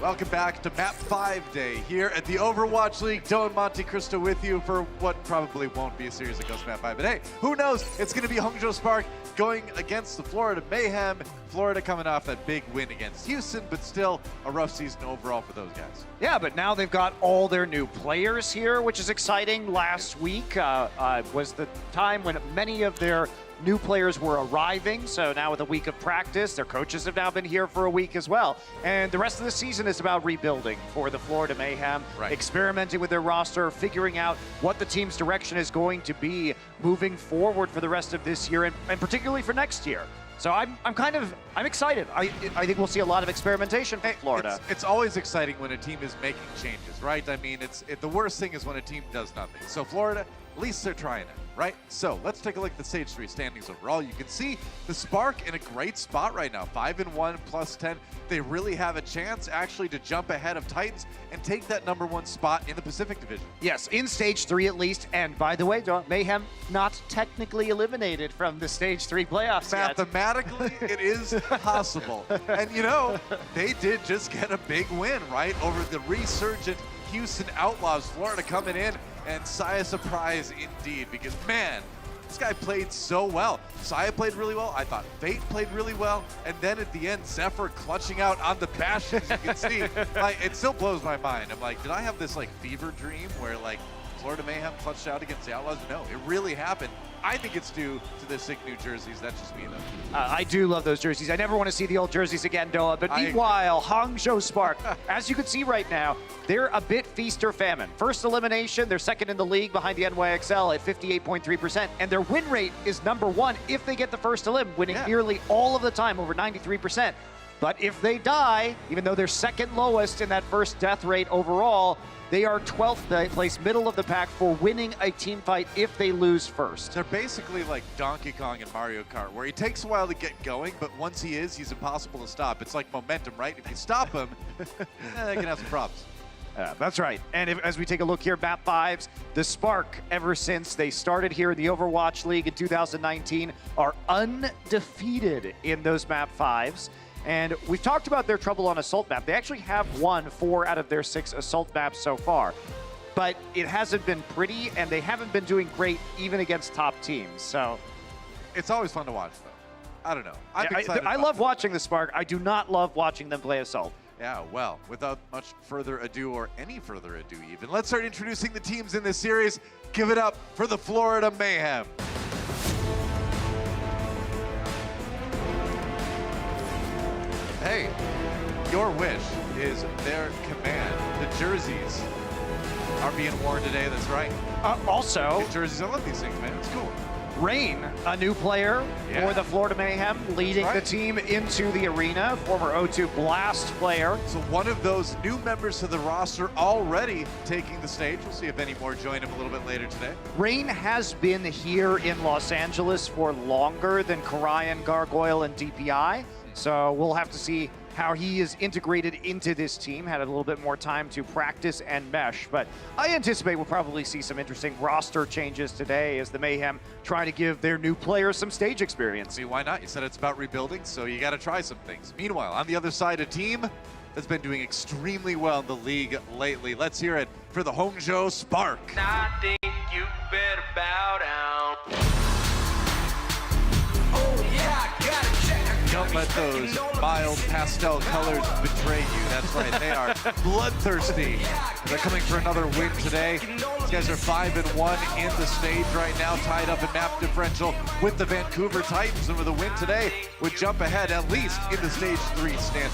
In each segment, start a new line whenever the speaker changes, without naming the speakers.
Welcome back to Map 5 Day here at the Overwatch League. Dylan Monte Cristo with you for what probably won't be a series that goes to Map 5. But hey, who knows? It's going to be Hangzhou Spark going against the Florida Mayhem. Florida coming off that big win against Houston, but still a rough season overall for those guys.
Yeah, but now they've got all their new players here, which is exciting. Last week was the time when many of their new players were arriving, so now with a week of practice, their coaches have now been here for a week as well. And the rest of the season is about rebuilding for the Florida Mayhem, experimenting with their roster, figuring out what the team's direction is going to be moving forward for the rest of this year, and particularly for next year. So I'm excited. I think we'll see a lot of experimentation from Florida.
It's always exciting when a team is making changes, right? I mean, the worst thing is when a team does nothing. So Florida, at least they're trying it, right? So let's take a look at the Stage 3 standings overall. You can see the Spark in a great spot right now, 5-1 plus 10. They really have a chance actually to jump ahead of Titans and take that #1 spot in the Pacific Division.
Yes, in Stage 3 at least. And by the way, Mayhem not technically eliminated from the Stage 3 playoffs yet.
Mathematically, it is possible. And you know, they did just get a big win, right? Over the resurgent Houston Outlaws. Florida coming in, and Saya surprise indeed, because man, this guy played so well. Saya played really well. I thought Fate played really well. And then at the end, Zephyr clutching out on the Bastion, as you can see. Like, it still blows my mind. I'm like, did I have this like fever dream where like Florida Mayhem clutched out against the Outlaws? No, it really happened. I think it's due to the sick new jerseys. That's just me, though.
I do love those jerseys. I never want to see the old jerseys again, Doa. But meanwhile, Hangzhou Spark, as you can see right now, they're a bit feast or famine. First elimination, they're second in the league behind the NYXL at 58.3%. And their win rate is #1 if they get the first elim, winning nearly all of the time, over 93%. But if they die, even though they're second lowest in that first death rate overall, they are 12th place, middle of the pack for winning a team fight if they lose first.
They're basically like Donkey Kong in Mario Kart, where he takes a while to get going, but once he is, he's impossible to stop. It's like momentum, right? If you stop him, they can have some problems.
That's right. And as we take a look here, Map 5s, the Spark, ever since they started here in the Overwatch League in 2019, are undefeated in those Map 5s. And we've talked about their trouble on Assault map. They actually have won 4 out of their 6 Assault maps so far. But it hasn't been pretty, and they haven't been doing great even against top teams. So
it's always fun to watch, though. I don't know.
I love watching the Spark. I do not love watching them play Assault.
Yeah, well, without much further ado, or any further ado even, let's start introducing the teams in this series. Give it up for the Florida Mayhem. Hey, your wish is their command. The jerseys are being worn today, that's right.
Also,
the jerseys, I love these things, man, it's cool.
Rain, a new player for the Florida Mayhem, leading the team into the arena, former O2 Blast player.
So one of those new members to the roster already taking the stage. We'll see if any more join him a little bit later today.
Rain has been here in Los Angeles for longer than Karayan, Gargoyle, and DPI. So we'll have to see how he is integrated into this team. Had a little bit more time to practice and mesh, but I anticipate we'll probably see some interesting roster changes today as the Mayhem try to give their new players some stage experience.
See, why not? You said it's about rebuilding, so you got to try some things. Meanwhile, on the other side, a team that's been doing extremely well in the league lately. Let's hear it for the Hangzhou Spark.
I think you better bow down.
Don't let those mild pastel colors betray you. That's right, they are bloodthirsty. They're coming for another win today. These guys are 5-1 in the stage right now, tied up in map differential with the Vancouver Titans. And with a win today, would jump ahead at least in the Stage 3 standings.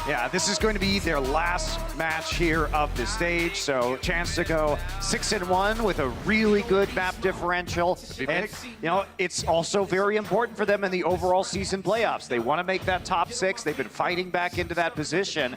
Yeah, this is going to be their last match here of the stage, so chance to go 6-1 with a really good map differential. And, you know, it's also very important for them in the overall season playoffs. They want to make that top 6. They've been fighting back into that position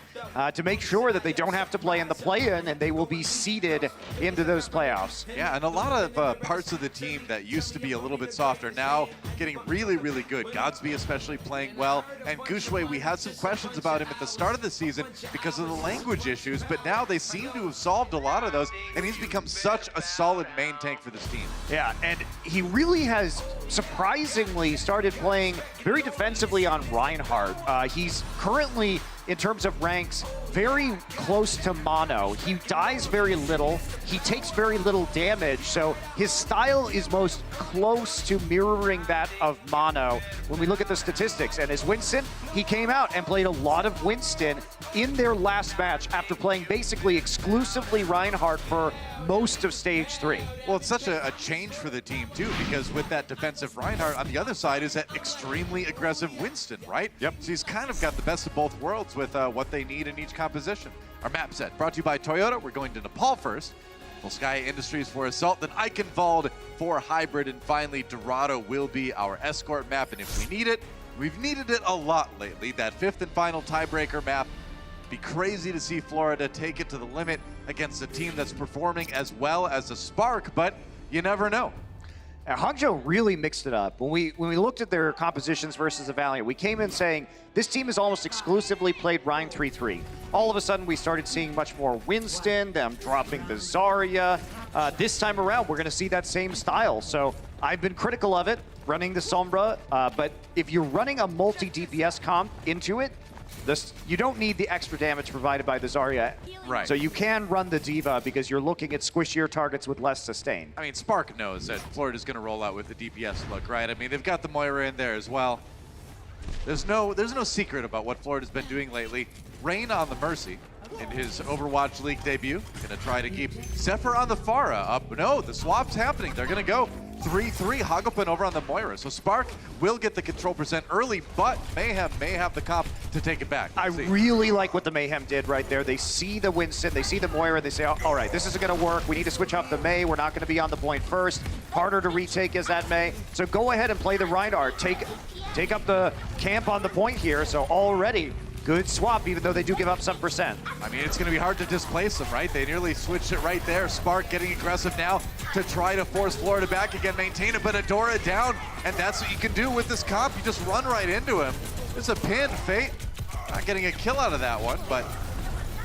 to make sure that they don't have to play in the play-in, and they will be seeded into those playoffs.
Yeah, and a lot of parts of the team that used to be a little bit softer now getting really, really good. Godsby especially playing well, and Gushue, we had some questions about him at the start of the season because of the language issues, but now they seem to have solved a lot of those, and he's become such a solid main tank for this team.
Yeah, and he really has surprisingly started playing very defensively on Reinhardt. He's currently, in terms of ranks, very close to mono. He dies very little. He takes very little damage. So his style is most close to mirroring that of mono when we look at the statistics. And as Winston, he came out and played a lot of Winston in their last match after playing basically exclusively Reinhardt for most of stage 3.
Well, it's such a change for the team, too, because with that defensive Reinhardt, on the other side is that extremely aggressive Winston, right?
Yep.
So he's kind of got the best of both worlds with what they need in each composition. Our map set brought to you by Toyota. We're going to Nepal first. Volskaya Industries for Assault, then Eichenwalde for Hybrid, and finally Dorado will be our escort map. And if we need it, we've needed it a lot lately. That 5th and final tiebreaker map. Be crazy to see Florida take it to the limit against a team that's performing as well as a Spark, but you never know.
Hangzhou really mixed it up. When we looked at their compositions versus the Valiant, we came in saying this team has almost exclusively played Rhine 3-3. All of a sudden, we started seeing much more Winston, them dropping the Zarya. This time around, we're going to see that same style. So I've been critical of it, running the Sombra, but if you're running a multi-DPS comp into it, you don't need the extra damage provided by the Zarya.
Right.
So you can run the Diva because you're looking at squishier targets with less sustain.
I mean, Spark knows that Florida's going to roll out with the DPS look, right? I mean, they've got the Moira in there as well. There's no secret about what Florida's been doing lately. Rain on the Mercy in his Overwatch League debut. Going to try to keep Zephyr on the Pharah up. No, the swap's happening. They're going to go 3-3 Hagelpan over on the Moira. So Spark will get the control percent early, but Mayhem may have the comp to take it back.
I really like what the Mayhem did right there. They see the Winston, they see the Moira, they say, oh, all right, this isn't going to work. We need to switch off the May. We're not going to be on the point first. Harder to retake is that May. So go ahead and play the Reinhardt. Take up the camp on the point here. So already good swap, even though they do give up some percent.
I mean, it's going to be hard to displace them, right? They nearly switched it right there. Spark getting aggressive now to try to force Florida back again, maintain it, but Adora down, and that's what you can do with this comp. You just run right into him. It's a pin, Fate. Not getting a kill out of that one, but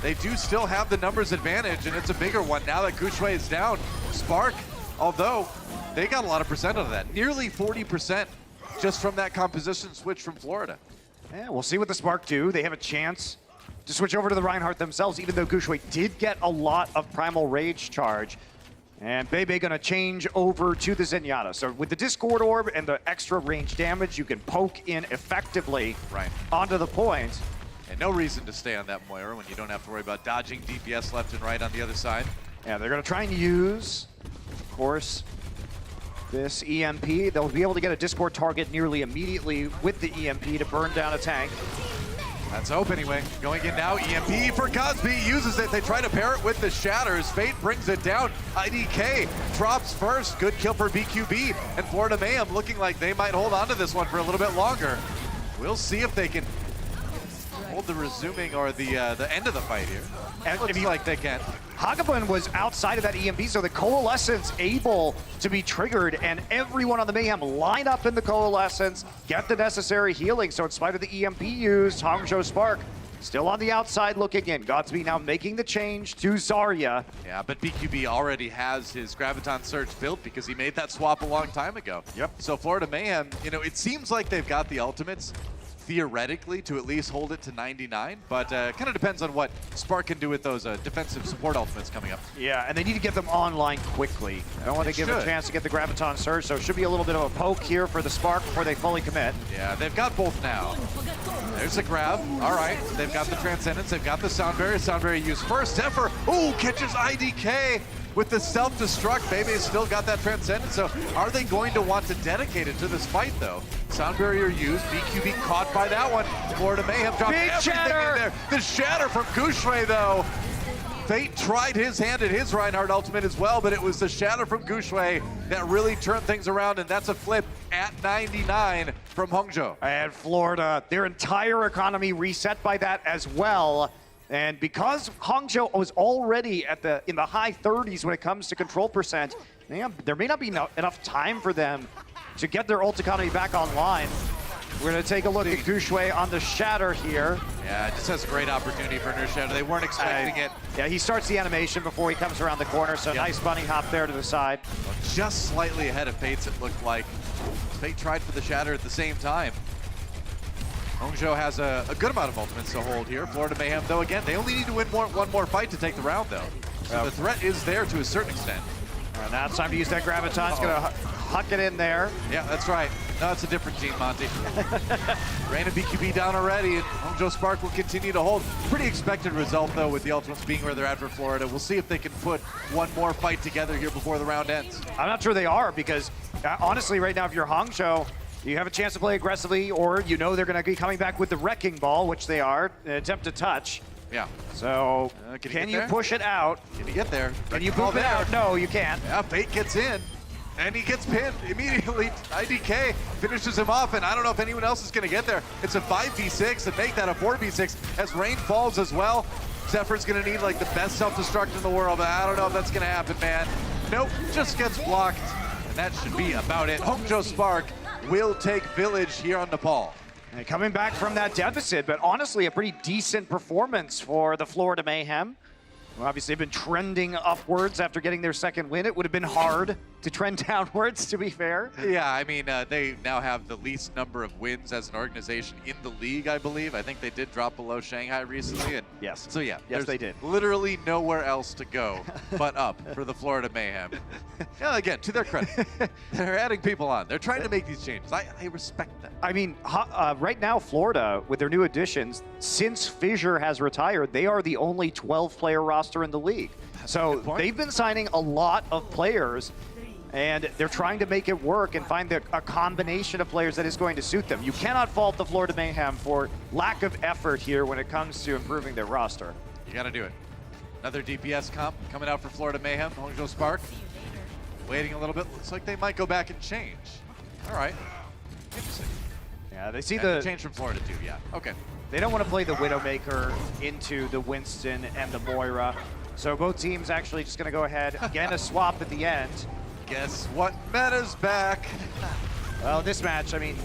they do still have the numbers advantage, and it's a bigger one now that Gushui is down. Spark, although they got a lot of percent out of that, nearly 40% just from that composition switch from Florida.
Yeah, we'll see what the Spark do. They have a chance to switch over to the Reinhardt themselves, even though Gushui did get a lot of Primal Rage charge. And Bebe gonna change over to the Zenyatta. So with the Discord Orb and the extra range damage, you can poke in effectively onto the point.
And no reason to stay on that Moira when you don't have to worry about dodging DPS left and right on the other side.
Yeah, they're gonna try and use, of course, this EMP. They'll be able to get a Discord target nearly immediately with the EMP to burn down a tank.
That's Hope anyway. Going in now, EMP for Cosby, uses it. They try to pair it with the Shatters. Fate brings it down. IDK drops first. Good kill for BQB. And Florida Mayhem looking like they might hold on to this one for a little bit longer. We'll see if they can hold the resuming or the end of the fight here. And looks like they can.
Hagelpan was outside of that EMP, so the Coalescence able to be triggered, and everyone on the Mayhem line up in the Coalescence, get the necessary healing. So in spite of the EMP used, Hangzhou Spark still on the outside looking in. Godspeed now making the change to Zarya.
Yeah, but BQB already has his Graviton Surge built because he made that swap a long time ago.
Yep.
So Florida Mayhem, you know, it seems like they've got the ultimates theoretically to at least hold it to 99, but kind of depends on what Spark can do with those defensive support ultimates coming up.
Yeah, and they need to get them online quickly. Don't want to give a chance to get the Graviton Surge, so it should be a little bit of a poke here for the Spark before they fully commit.
Yeah, they've got both now. There's the grab. All right, they've got the Transcendence, they've got the Sound Barrier. Sound Barrier used first. Zephyr, ooh, catches IDK with the self-destruct. Baby's still got that Transcendence, so are they going to want to dedicate it to this fight, though? Sound Barrier used, BQB caught by that one. Florida Mayhem dropped everything in there. The Shatter from Gushui, though. Fate tried his hand at his Reinhardt ultimate as well, but it was the Shatter from Gushui that really turned things around, and that's a flip at 99 from Hangzhou.
And Florida, their entire economy reset by that as well. And because Hangzhou was already in the high 30s when it comes to control percent, there may not be enough time for them to get their ult economy back online. We're going to take a look at Gushui on the Shatter here.
Yeah, it just has a great opportunity for Nurse Shatter. They weren't expecting it.
Yeah, he starts the animation before he comes around the corner, so nice bunny hop there to the side.
Well, just slightly ahead of Fates, it looked like. Fate tried for the shatter at the same time. Hangzhou has a good amount of ultimates to hold here. Florida Mayhem, though, again, they only need to win one more fight to take the round, though. So the threat is there to a certain extent.
Now it's time to use that graviton. It's going to huck it in there.
Yeah, that's right. No, it's a different team, Monty. Rain and BQB down already, and Hangzhou Spark will continue to hold. Pretty expected result, though, with the ultimates being where they're at for Florida. We'll see if they can put one more fight together here before the round ends.
I'm not sure they are, because honestly, right now, if you're Hangzhou, you have a chance to play aggressively, or you know they're going to be coming back with the Wrecking Ball, which they are, an attempt to touch.
Yeah.
So, can you push it out?
Can you get there?
Can you boop it out? No, you can't.
Yeah, Fate gets in, and he gets pinned immediately. IDK finishes him off, and I don't know if anyone else is going to get there. It's a 5v6, and make that a 4v6 as Rain falls as well. Zephyr's going to need like the best self-destruct in the world, but I don't know if that's going to happen, man. Nope, just gets blocked, and that should be about it. Hangzhou Spark will take Village here on Nepal.
And coming back from that deficit, but honestly a pretty decent performance for the Florida Mayhem. Well, obviously they've been trending upwards after getting their second win. It would have been hard to trend downwards, to be fair.
Yeah, I mean, they now have the least number of wins as an organization in the league, I believe. I think they did drop below Shanghai recently. And
yes.
So yeah,
yes, they did.
Literally nowhere else to go but up for the Florida Mayhem. Yeah, again, to their credit, they're adding people on. They're trying to make these changes. I respect that.
I mean, right now, Florida, with their new additions, since Fissure has retired, they are the only 12-player roster in the league. So they've been signing a lot of players, and they're trying to make it work and find a combination of players that is going to suit them. You cannot fault the Florida Mayhem for lack of effort here when it comes to improving their roster.
You got to do it. Another DPS comp coming out for Florida Mayhem. Hangzhou Spark waiting a little bit. Looks like they might go back and change. All right. Interesting.
Yeah, they see
And the change from Florida too. Yeah. Okay.
They don't want to play the Widowmaker into the Winston and the Moira. So both teams actually just going to go ahead, again a swap at the end.
Guess what? Meta's back.
Well, this match, I mean,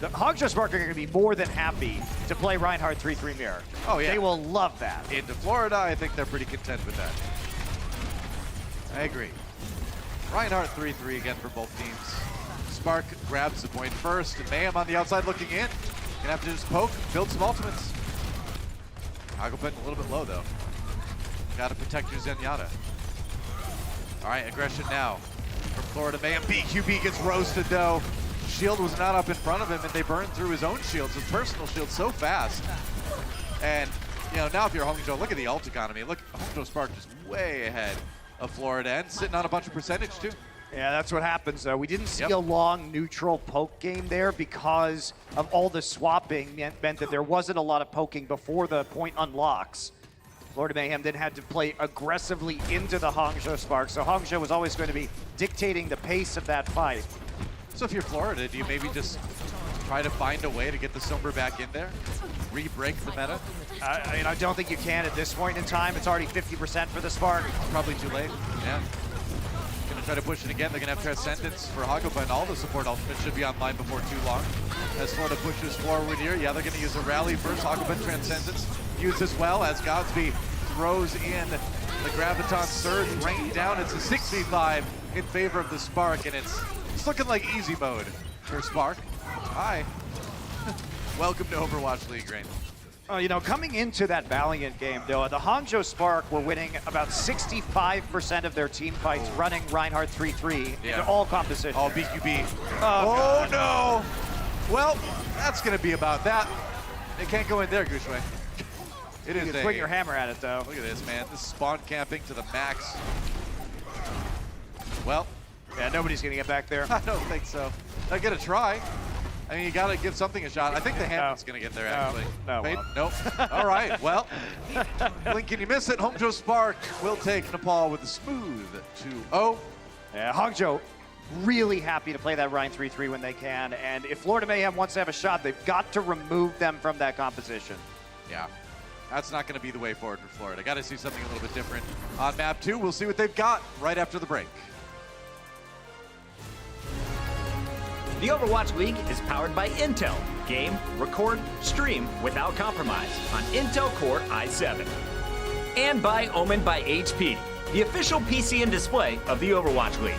the Hangzhou Spark are going to be more than happy to play Reinhardt 3-3 mirror.
Oh, yeah.
They will love that.
Into Florida, I think they're pretty content with that. I agree. Reinhardt 3-3 again for both teams. Spark grabs the point first, and Mayhem on the outside looking in. Gonna have to just poke, build some ultimates. Hagopet a little bit low though. Gotta protect your Zenyatta. All right, aggression now from Florida Mayhem. BQB gets roasted though. Shield was not up in front of him, and they burned through his own shields, his personal shield, so fast. And you know, now if you're Hangzhou, look at the ult economy. Look, Hangzhou Spark just way ahead of Florida and sitting on a bunch of percentage too.
Yeah, that's what happens, though. We didn't see a long neutral poke game there because of all the swapping meant that there wasn't a lot of poking before the point unlocks. Florida Mayhem then had to play aggressively into the Hangzhou Spark, so Hangzhou was always going to be dictating the pace of that fight.
So if you're Florida, do you maybe just try to find a way to get the Sombra back in there? Re-break the meta?
I mean, I don't think you can at this point in time. It's already 50% for the Spark.
Probably too late, yeah. Gonna try to push it again. They're gonna have Transcendence for Hagopet, and all the support ultimates should be online before too long. As Florida pushes forward here, yeah, they're gonna use a rally first. Hagopet Transcendence used as well as Godsby throws in the Graviton Surge, rain down. It's a 6v5 in favor of the Spark, and it's looking like easy mode for Spark. Hi. Welcome to Overwatch League, Rain.
You know, coming into that Valiant game, though, the Hangzhou Spark were winning about 65% of their team fights running Reinhardt 3-3 into all compositions.
All BQB. Oh no! Well, that's going to be about that. They can't go in there, Gushway. It is
you can swing your hammer at it, though.
Look at this, man. This is spawn camping to the max. Well.
Yeah, nobody's going to get back there.
I don't think so. I get a try. I mean, you got to give something a shot. I think the hand's going to get there, actually.
No.
Nope. All right, well. Blink, can you miss it? Hangzhou Spark will take Nepal with a smooth 2-0.
Yeah, Hangzhou really happy to play that Rhine 3-3 when they can. And if Florida Mayhem wants to have a shot, they've got to remove them from that composition.
Yeah. That's not going to be the way forward for Florida. Got to see something a little bit different on map 2. We'll see what they've got right after the break.
The Overwatch League is powered by Intel. Game, record, stream without compromise on Intel Core i7. And by Omen by HP, the official PC and display of the Overwatch League.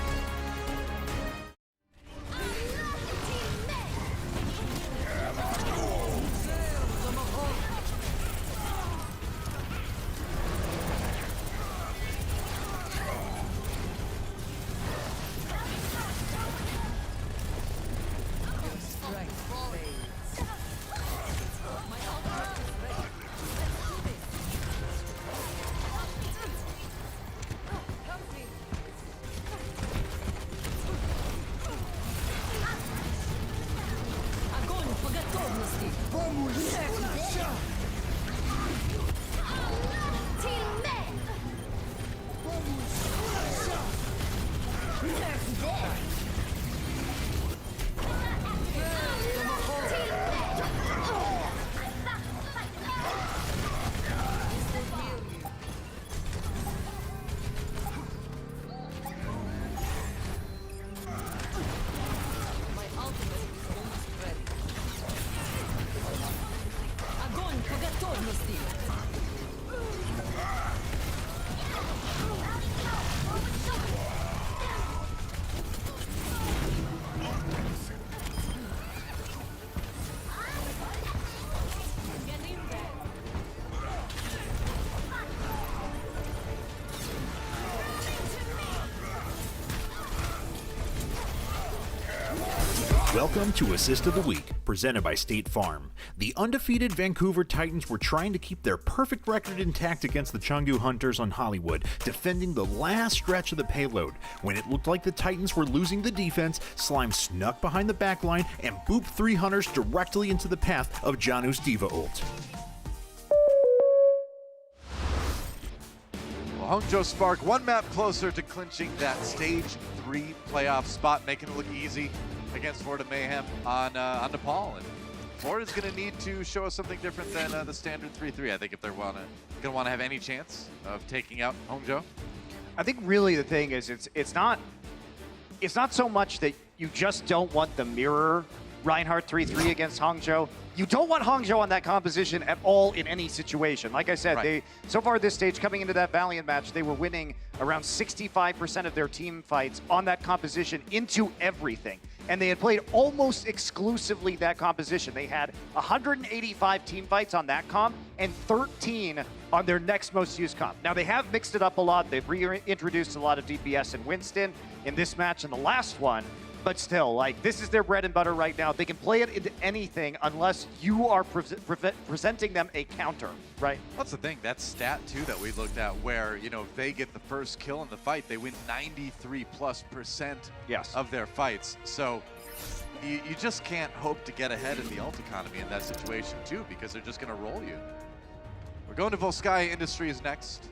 Welcome to Assist of the Week, presented by State Farm. The undefeated Vancouver Titans were trying to keep their perfect record intact against the Chengdu Hunters on Hollywood, defending the last stretch of the payload. When it looked like the Titans were losing the defense, Slime snuck behind the backline and booped 3 Hunters directly into the path of Janu's Diva ult.
Well, Hangzhou Spark one map closer to clinching that Stage 3 playoff spot, making it look easy against Florida Mayhem on Nepal. And Florida's going to need to show us something different than the standard 3-3, I think, if they're going to want to have any chance of taking out Hangzhou.
I think really the thing is it's not so much that you just don't want the mirror Reinhardt 3-3 against Hangzhou. You don't want Hangzhou on that composition at all in any situation. Like I said,
Right.
so far this stage, coming into that Valiant match, they were winning around 65% of their team fights on that composition into everything. And they had played almost exclusively that composition. They had 185 team fights on that comp and 13 on their next most used comp. Now they have mixed it up a lot. They've reintroduced a lot of DPS and Winston in this match and the last one. But still, like, this is their bread and butter right now. They can play it into anything unless you are presenting them a counter, right?
That's the thing, that stat too that we looked at where, you know, if they get the first kill in the fight, they win 93+%
Yes.
of their fights. So you just can't hope to get ahead in the ult economy in that situation too, because they're just gonna roll you. We're going to Volskaya Industries next.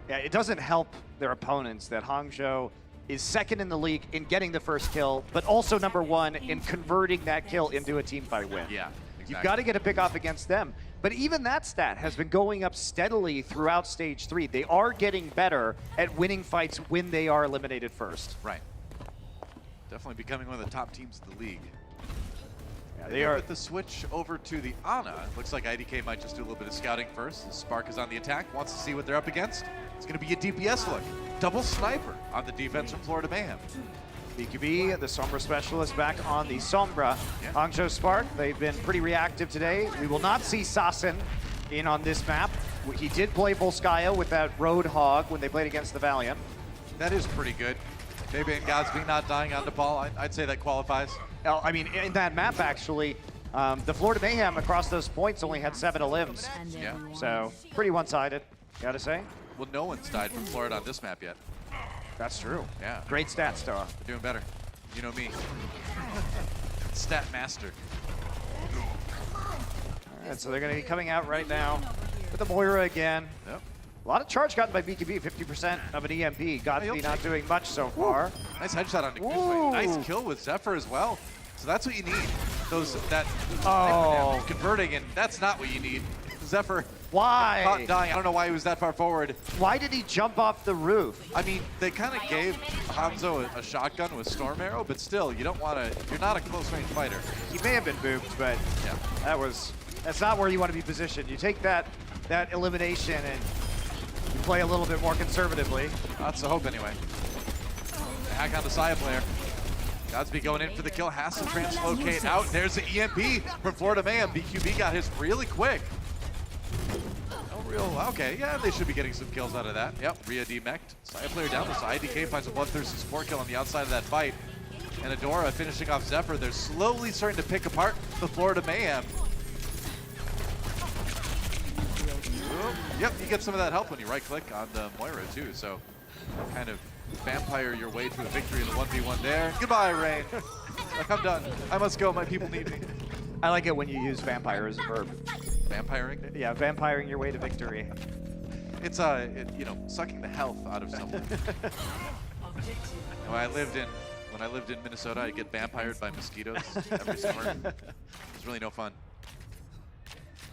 Yeah, it doesn't help their opponents that Hangzhou is second in the league in getting the first kill, but also number 1 in converting that kill into a teamfight win.
Yeah, exactly.
You've got to get a pick off against them. But even that stat has been going up steadily throughout Stage 3. They are getting better at winning fights when they are eliminated first.
Right. Definitely becoming one of the top teams in the league.
Yeah, they are.
With the switch over to the Ana, looks like IDK might just do a little bit of scouting first. Spark is on the attack, wants to see what they're up against. It's going to be a DPS look. Double sniper on the defense from Florida Mayhem.
BQB, the Sombra specialist, back on the Sombra.
Yeah.
Hangzhou Spark, they've been pretty reactive today. We will not see Sassen in on this map. He did play Volskaya with that Roadhog when they played against the Valiant.
That is pretty good. Maybe and Godspeed not dying on Nepal, I'd say that qualifies.
I mean, in that map, actually, the Florida Mayhem across those points only had 7 limbs.
Yeah.
So, pretty one-sided, gotta say.
Well, no one's died from Florida on this map yet.
That's true.
Yeah.
Great stats, Toa.
They're doing better. You know me. Stat master.
All right, so they're gonna be coming out right now with the Moira again.
Yep.
A lot of charge gotten by BKB, 50% of an EMP. Godspeed not doing much so far.
Nice headshot on Nick.
Ooh.
Nice kill with Zephyr as well. So that's what you need. That
Oh.
converting, and that's not what you need. Zephyr
Why?
caught dying. I don't know why he was that far forward.
Why did he jump off the roof?
I mean, they kind of gave Hangzhou a shotgun with Storm Arrow, but still, you don't want to. You're not a close range fighter.
He may have been booped, but
Yeah.
that's not where you want to be positioned. You take that elimination and you play a little bit more conservatively.
That's the hope anyway. Hack on the Saya player. Godspeed going in for the kill, has to translocate out. There's the EMP from Florida Mayhem. BQB got his really quick. Okay, yeah, they should be getting some kills out of that. Yep, Rhea demeched. Saya player down, so IDK finds a bloodthirsty support kill on the outside of that fight. And Adora finishing off Zephyr. They're slowly starting to pick apart the Florida Mayhem. Yep, you get some of that help when you right-click on the Moira too, so kind of vampire your way to a victory in the 1v1 there. Goodbye, Rain. Like, I'm done. I must go. My people need me.
I like it when you use vampire as a verb.
Vampiring?
Yeah, vampiring your way to victory.
It's you know, sucking the health out of someone. When I lived in Minnesota, I'd get vampired by mosquitoes every summer. It was really no fun.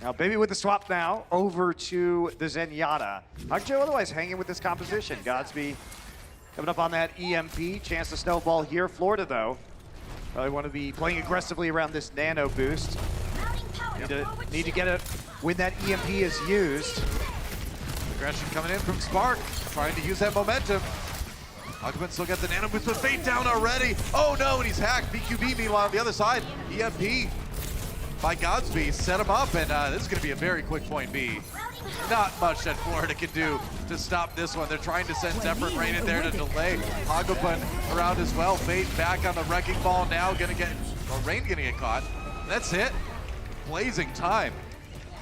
Now, Baby with the swap now over to the Zenyatta. Hangzhou otherwise hanging with this composition. Godspeed coming up on that EMP. Chance to snowball here. Florida, though, probably want to be playing aggressively around this nano boost. Need to get it when that EMP is used.
Aggression coming in from Spark, trying to use that momentum. Hagman still got the nano boost, but Fate down already. Oh no, and he's hacked. BQB meanwhile on the other side. EMP by Godsby set him up, and this is going to be a very quick point B. Not much that Florida can do to stop this one. They're trying to send Zephyr Rain in there to delay. Hagman around as well. Fate back on the wrecking ball now. Rain gonna get caught. That's it. Blazing time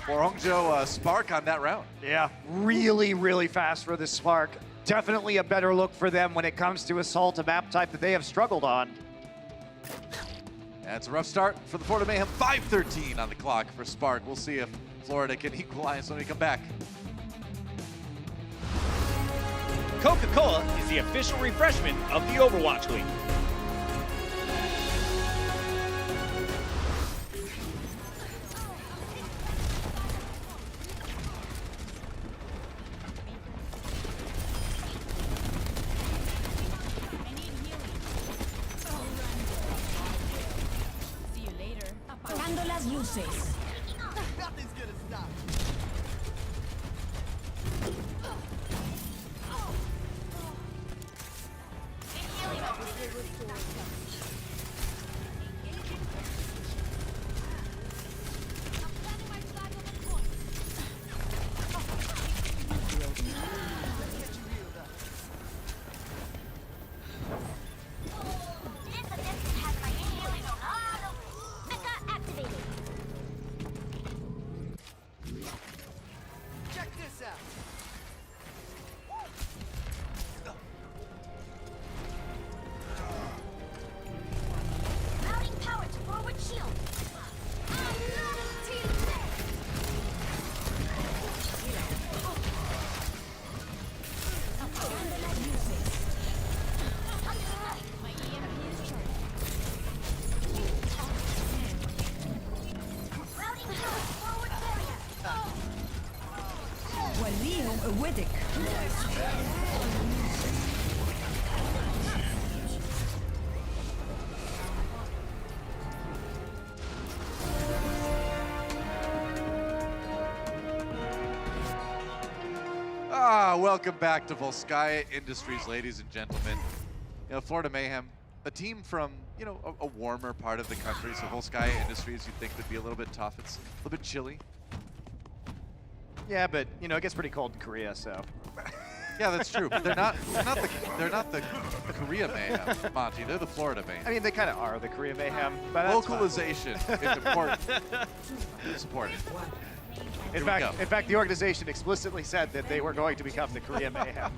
for Hangzhou Spark on that round.
Yeah, really, really fast for this Spark. Definitely a better look for them when it comes to Assault, a map type that they have struggled on.
That's a rough start for the Florida Mayhem. 5:13 on the clock for Spark. We'll see if Florida can equalize when we come back.
Coca-Cola is the official refreshment of the Overwatch League.
Apagando las luces.
Welcome back to Volskaya Industries, ladies and gentlemen. You know, Florida Mayhem, a team from, you know, a warmer part of the country. So Volskaya Industries, you'd think would be a little bit tough. It's a little bit chilly.
Yeah, but you know, it gets pretty cold in Korea, so.
Yeah, that's true. But they're not the Korea Mayhem, Monty. They're the Florida Mayhem.
I mean, they kind of are the Korea Mayhem, but that's
localization is important. Support it.
In fact, the organization explicitly said that they were going to become the Korea Mayhem.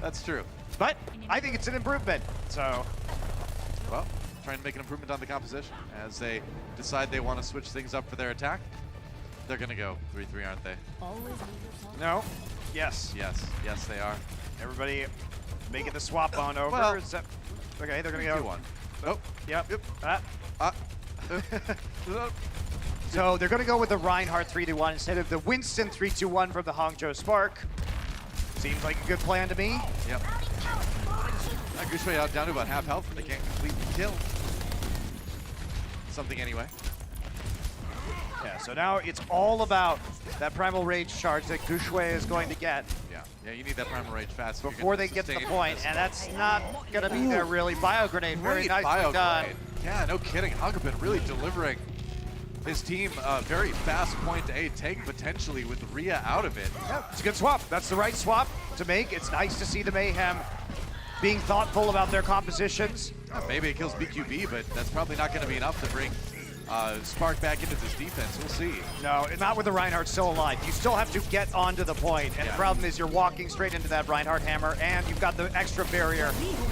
That's true.
But I think it's an improvement. So,
well, trying to make an improvement on the composition as they decide they want to switch things up for their attack. They're going to go 3-3, aren't they?
No. Yes.
Yes, they are.
Everybody making the swap on over.
Well,
okay, they're going to go
2-1. Nope.
Yep.
Yep.
So they're going to go with the Reinhardt 3-1 instead of the Winston 3-1 from the Hangzhou Spark. Seems like a good plan to me.
Yep. Gushwei out down to about half health. They can't complete the kill. Something anyway.
Yeah, so now it's all about that Primal Rage charge that Gushwei is going to get.
Yeah, you need that Primal Rage fast.
Before they get to the point, and that's not going to be there really. Bio Grenade, very nicely done.
Yeah, no kidding. Hagman really delivering his team a very fast point to A take potentially with Rhea out of it.
Yeah, it's a good swap. That's the right swap to make. It's nice to see the Mayhem being thoughtful about their compositions.
Maybe it kills BQB, but that's probably not going to be enough to bring Spark back into this defense. We'll see.
No, not with the Reinhardt still alive. You still have to get onto the point, and the problem is you're walking straight into that Reinhardt hammer, and you've got the extra barrier.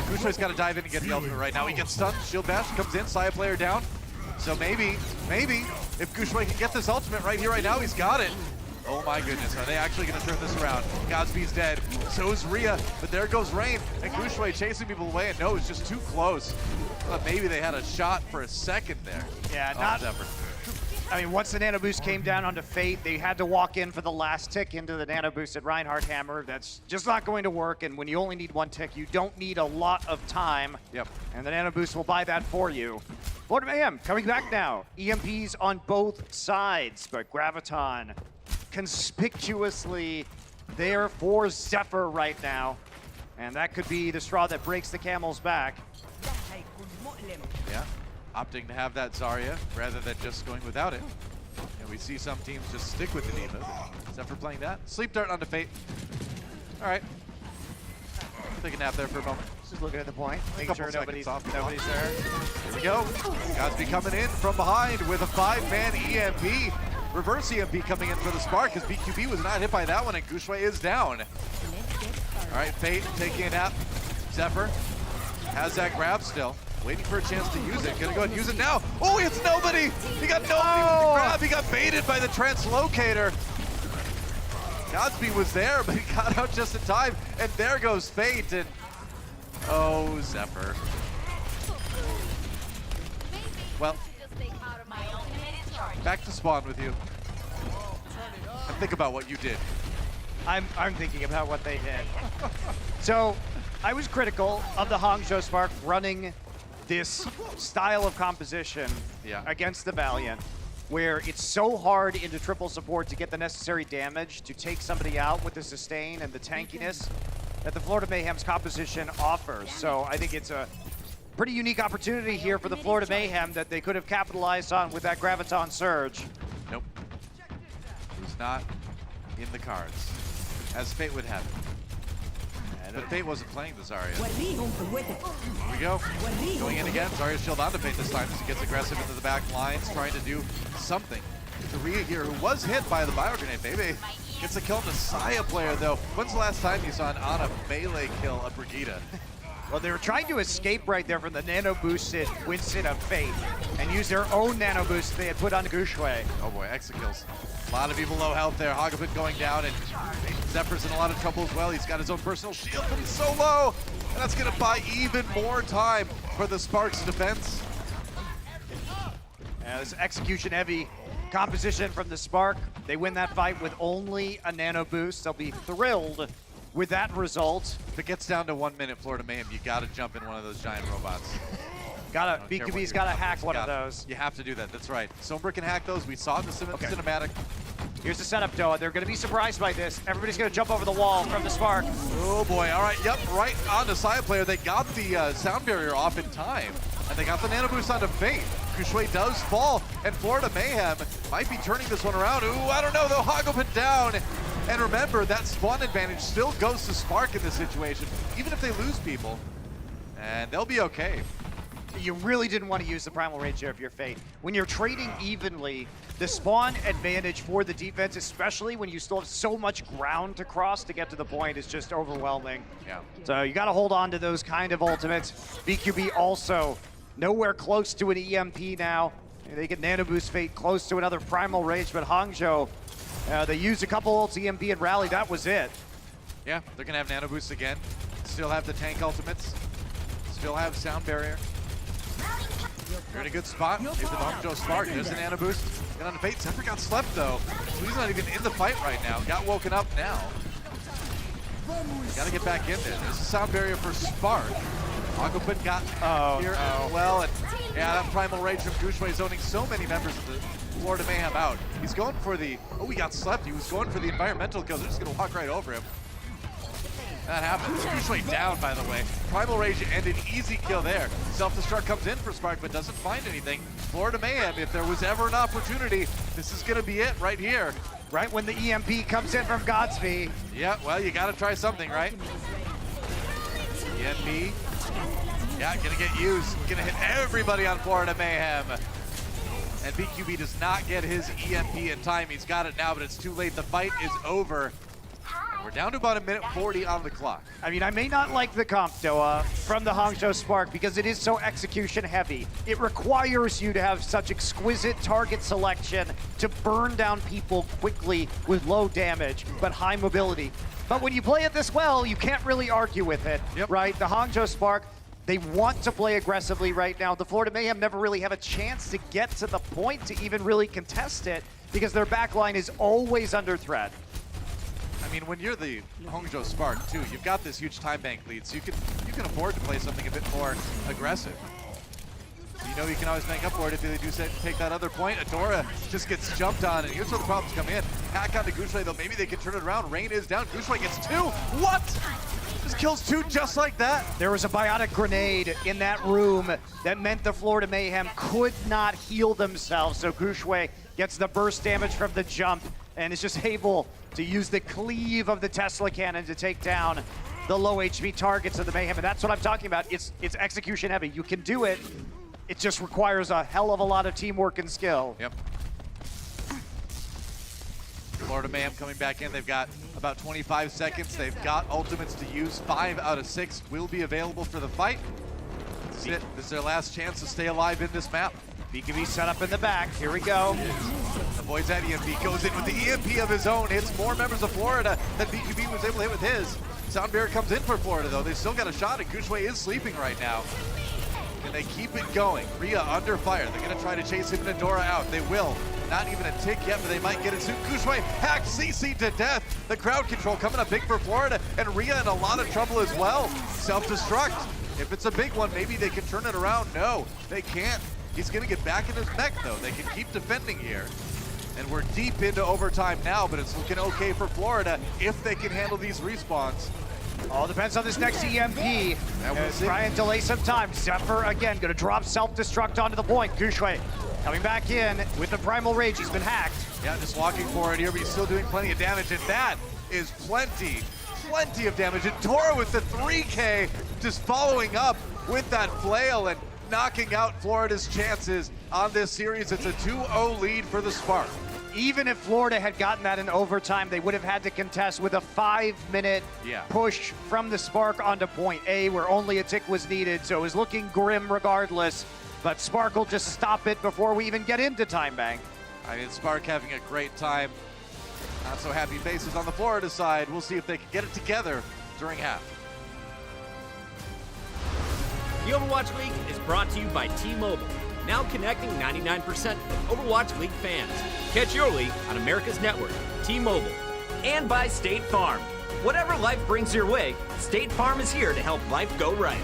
Gushwei's got to dive in and get the ultimate right now. He gets stunned. Shield bash comes in. Saya player down. So maybe, if Gushwei can get this ultimate right here, right now, he's got it. Oh my goodness, are they actually going to turn this around? Godsby's dead, so is Rhea, but there goes Rain, and Gushwei chasing people away, and no, it's just too close. But maybe they had a shot for a second there.
Yeah, I mean, once the Nano Boost came down onto Fate, they had to walk in for the last tick into the Nano Boosted Reinhardt Hammer. That's just not going to work, and when you only need one tick, you don't need a lot of time.
Yep.
And the Nano Boost will buy that for you. Florida Mayhem coming back now. EMPs on both sides, but Graviton conspicuously there for Zephyr right now. And that could be the straw that breaks the camel's back.
Yeah, opting to have that Zarya rather than just going without it. And we see some teams just stick with the D.Va. Zephyr playing that. Sleep Dart onto Fate. All right. Take a nap there for a moment.
Just looking at the point, making
Couple
sure
seconds
nobody's
off the
there.
Here we go. Godsby coming in from behind with a 5-man EMP. Reverse EMP coming in for the Spark because BQB was not hit by that one and Gushui is down. All right, Fate taking a nap. Zephyr has that grab still. Waiting for a chance to use it. Gonna go ahead and use it now. Oh, it's nobody! He got nobody with the grab. He got baited by the translocator. Godsby was there, but he got out just in time. And there goes Fate. And oh, Zephyr. Well, back to spawn with you. And think about what you did.
I'm thinking about what they did. So, I was critical of the Hangzhou Spark running this style of composition against the Valiant, where it's so hard into triple support to get the necessary damage to take somebody out with the sustain and the tankiness that the Florida Mayhem's composition offers. So I think it's a pretty unique opportunity here for the Florida Mayhem that they could have capitalized on with that Graviton Surge.
Nope. It was not in the cards, as Fate would have it. But Fate wasn't playing the Zarya. Here we go. Going in again. Zarya's shield onto Fate this time as he gets aggressive into the back lines, trying to do something. Taria here, who was hit by the bio grenade, baby. Gets a kill on the Saya player, though. When's the last time you saw an Ana melee kill a Brigida?
Well, they were trying to escape right there from the nano boosted Winston of Fate and use their own nano boost they had put on Gushui.
Oh boy, exit kills. A lot of people low health there. Hagabit going down, and Zephyr's in a lot of trouble as well. He's got his own personal shield, but he's so low. And that's going to buy even more time for the Sparks defense.
This execution-heavy composition from the Spark. They win that fight with only a nano boost. They'll be thrilled with that result.
If it gets down to 1 minute, Florida Mayhem, you got to jump in one of those giant robots.
BQB's got to hack one of those.
You have to do that, that's right. Sombra can hack those. We saw it in the cinematic.
Here's the setup, Doa. They're going to be surprised by this. Everybody's going to jump over the wall from the Spark.
Oh boy, all right, yep, right on the side player. They got the sound barrier off in time, and they got the nano boost onto Fate. Gushui does fall, and Florida Mayhem might be turning this one around. Ooh, I don't know, though. Hagabit down. And remember, that spawn advantage still goes to Spark in this situation, even if they lose people. And they'll be okay.
You really didn't want to use the Primal Rage here if you're Fate. When you're trading evenly, the spawn advantage for the defense, especially when you still have so much ground to cross to get to the point, is just overwhelming.
Yeah.
So you got to hold on to those kind of ultimates. BQB also nowhere close to an EMP now. They can nano boost Fate close to another Primal Rage, but Hangzhou, they used a couple ults, EMP and Rally, that was it.
Yeah, they're going to have nano boosts again. Still have the tank ultimates. Still have sound barrier. You're in a good spot. Here's the Hangzhou Spark. There's an nano boost. Get on the Fate. Zephyr got slept though. So he's not even in the fight right now. Got woken up now. Gotta get back in there. There's a sound barrier for Spark. Hagabit got here as well. And yeah, that Primal Rage from Gushui is owning so many members of the Florida Mayhem out. He's going for the, he got slept. He was going for the environmental kill. They're just gonna walk right over him. That happens. Usually down, by the way. Primal Rage and an easy kill there. Self-destruct comes in for Spark, but doesn't find anything. Florida Mayhem, if there was ever an opportunity, this is gonna be it right here.
Right when the EMP comes in from Godsby.
Yeah, well, you gotta try something, right? EMP. Yeah, gonna get used. Gonna hit everybody on Florida Mayhem. And BQB does not get his EMP in time. He's got it now, but it's too late. The fight is over. We're down to about 1:40 on the clock.
I mean, I may not like the comp, Doa, from the Hangzhou Spark because it is so execution heavy. It requires you to have such exquisite target selection to burn down people quickly with low damage, but high mobility. But when you play it this well, you can't really argue with it, right? The Hangzhou Spark, They want to play aggressively right now. The Florida Mayhem never really have a chance to get to the point to even really contest it because their backline is always under threat.
I mean, when you're the Hangzhou Spark too, you've got this huge time bank lead, so you can afford to play something a bit more aggressive. You know you can always make up for it if they do take that other point. Adora just gets jumped on, and here's where the problems come in. Hack onto Gushui, though, maybe they can turn it around. Rain is down, Gushui gets 2. What? Just kills 2 just like that.
There was a biotic grenade in that room that meant the Florida Mayhem could not heal themselves, so Gushui gets the burst damage from the jump, and is just able to use the cleave of the Tesla cannon to take down the low HP targets of the Mayhem, and that's what I'm talking about. It's execution heavy. You can do it. It just requires a hell of a lot of teamwork and skill.
Yep. Florida Mayhem coming back in. They've got about 25 seconds. They've got ultimates to use. 5 out of 6 will be available for the fight. This is it. This is their last chance to stay alive in this map.
BKB set up in the back. Here we go.
Avoids that EMP. Goes in with the EMP of his own. Hits more members of Florida than BKB was able to hit with his. Sound Barrier comes in for Florida, though. They still got a shot, and Gushui is sleeping right now. And they keep it going. Rhea under fire. They're going to try to chase him and Adora out. They will. Not even a tick yet, but they might get it soon. Gushui hacked CC to death. The crowd control coming up big for Florida, and Rhea in a lot of trouble as well. Self-destruct. If it's a big one, maybe they can turn it around. No, they can't. He's going to get back in his mech, though. They can keep defending here. And we're deep into overtime now, but it's looking okay for Florida if they can handle these respawns.
All depends on this next EMP.
We'll
try and delay some time. Zephyr, again, going to drop self-destruct onto the point. Gushui coming back in with the Primal Rage. He's been hacked.
Yeah, just walking forward here, but he's still doing plenty of damage, and that is plenty of damage. And Tora with the 3K just following up with that flail and knocking out Florida's chances on this series. It's a 2-0 lead for the Spark.
Even if Florida had gotten that in overtime, they would have had to contest with a 5-minute push from the Spark onto point A, where only a tick was needed, so it was looking grim regardless. But Spark will just stop it before we even get into time bank.
I mean, Spark having a great time. Not so happy faces on the Florida side. We'll see if they can get it together during half.
The Overwatch League is brought to you by T-Mobile, now connecting 99% of Overwatch League fans. Catch your league on America's network, T-Mobile. And by State Farm. Whatever life brings your way, State Farm is here to help life go right.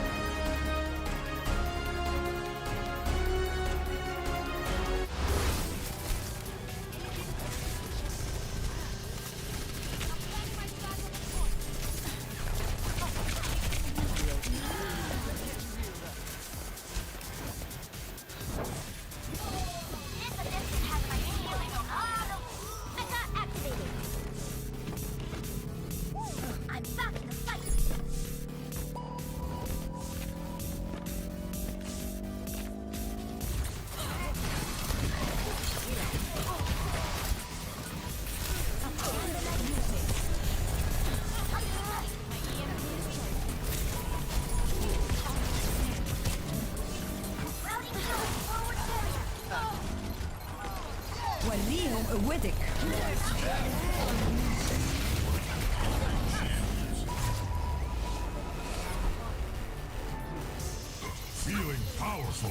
Feeling powerful.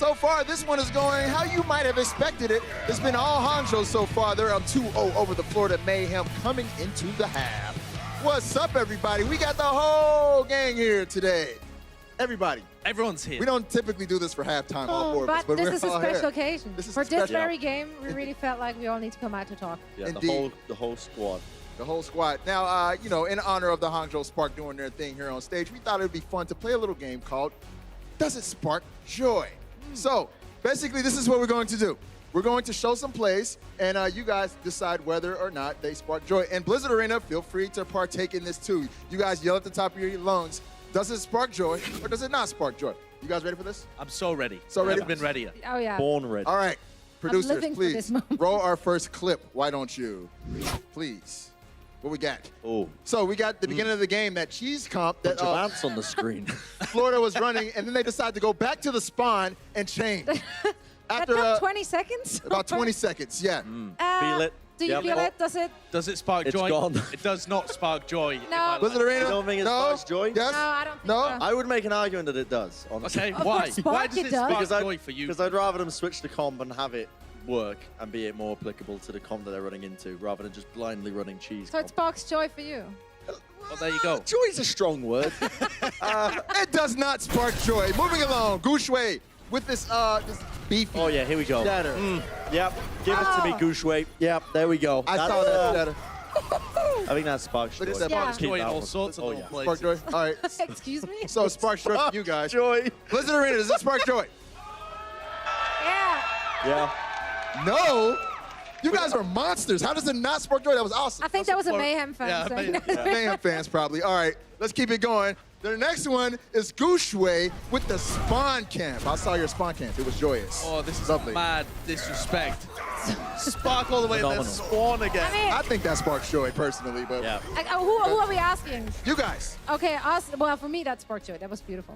So far, this one is going how you might have expected it. It's been all Hangzhou so far. They're on 2-0 over the Florida Mayhem coming into the half. What's up, everybody? We got the whole gang here today. Everybody.
Everyone's here.
We don't typically do this for halftime, all four of us,
But this
we're
is a
all
special
here.
occasion.
This is
For
a
this
special-
very game, we really felt like we all need to come out to talk.
Yeah,
Indeed.
the whole squad.
The whole squad. Now, you know, in honor of the Hangzhou Spark doing their thing here on stage, we thought it would be fun to play a little game called Does It Spark Joy? So, basically, this is what we're going to do. We're going to show some plays, and you guys decide whether or not they spark joy. And Blizzard Arena, feel free to partake in this too. You guys yell at the top of your lungs, does it spark joy or does it not spark joy? You guys ready for this?
I'm so ready.
So ready?
Never been readier.
Oh, yeah.
Born ready.
All right, producers,
living for this
please
moment.
roll our first clip. Why don't you? Please. What we got?
Oh,
So we got the beginning of the game, that cheese comp that
bunch of ants on the screen.
Florida was running, and then they decided to go back to the spawn and change.
That
After
took 20 seconds?
about 20 seconds, yeah.
Feel it.
Do you
Yep.
feel it? Does it?
Does it spark
It's
joy?
gone.
It does not spark joy. in
No.
my
Blizzard
life.
Arena?
You don't think it
no?
sparks joy?
Yes?
No, I don't think
No?
so.
I would make an argument that it does, honestly.
Okay,
Of
why?
course, spark
Why does
it
it
does.
spark joy for you?
Because I'd rather them switch the comp and have it work and be it more applicable to the comp that they're running into, rather than just blindly running cheese
So it
comp.
sparks joy for you.
Well, there you go.
Joy is a strong word.
It does not spark joy. Moving along, Gushui with this beefy.
Oh yeah, here we go.
Shatter.
Yep, give it to me,
Oh.
Gooshway. Yep, there we go.
I
That's,
saw that shatter.
I think that's spark joy.
Look at that
Yeah.
spark
Joy in
that
all
one.
sorts of
Oh,
little
yeah.
places.
joy. All right.
Excuse me?
So spark joy for you guys.
Joy.
Blizzard Arena, does it spark joy?
Yeah.
Yeah.
No. You guys are monsters. How does it not spark joy? That was awesome.
I think that was a
support-
Mayhem fan
Yeah,
saying
Mayhem.
that.
Mayhem fans probably. All right, let's keep it going. The next one is Gushui with the spawn camp. I saw your spawn camp. It was joyous.
Oh, this is
lovely.
mad disrespect. Spark all the way and then
Phenomenal.
spawn again.
I mean,
I think that sparks joy personally, but
Yeah.
who are we asking?
you guys.
Okay, us. Well, for me, that sparked joy. That was beautiful.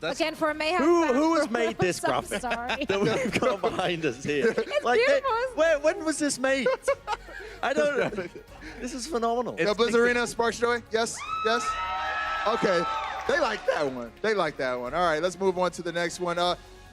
That's
Again, for a Mayhem
Who
fan,
has made this
I'm
graphic
sorry.
that we've got behind us here?
beautiful.
When was this made? I don't know. This is phenomenal.
Yo, Blizzard Arena, sparks joy? Yes? Yes? Okay. They like that one. They like that one. All right, let's move on to the next one.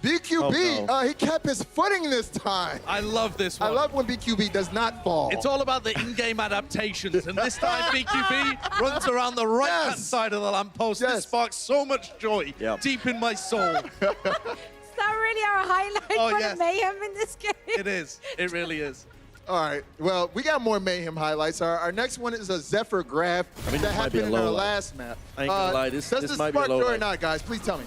BQB,
Oh, no.
he kept his footing this time.
I love this one.
I love when BQB does not fall.
It's all about the in-game adaptations, and this time BQB runs around the right-hand
Yes.
side of the lamppost.
Yes.
This sparks so much joy
Yep.
deep in my soul.
Is that really our highlight
Oh,
for
yes.
the Mayhem in this game?
It is. It really is.
All right. Well, we got more Mayhem highlights. Our next one is a Zephyr grab
I mean,
that
this might be
happened
a
in our
low light.
last map.
I ain't gonna lie, this
does
might be a
spark
low
joy or
light.
not, guys? Please tell me.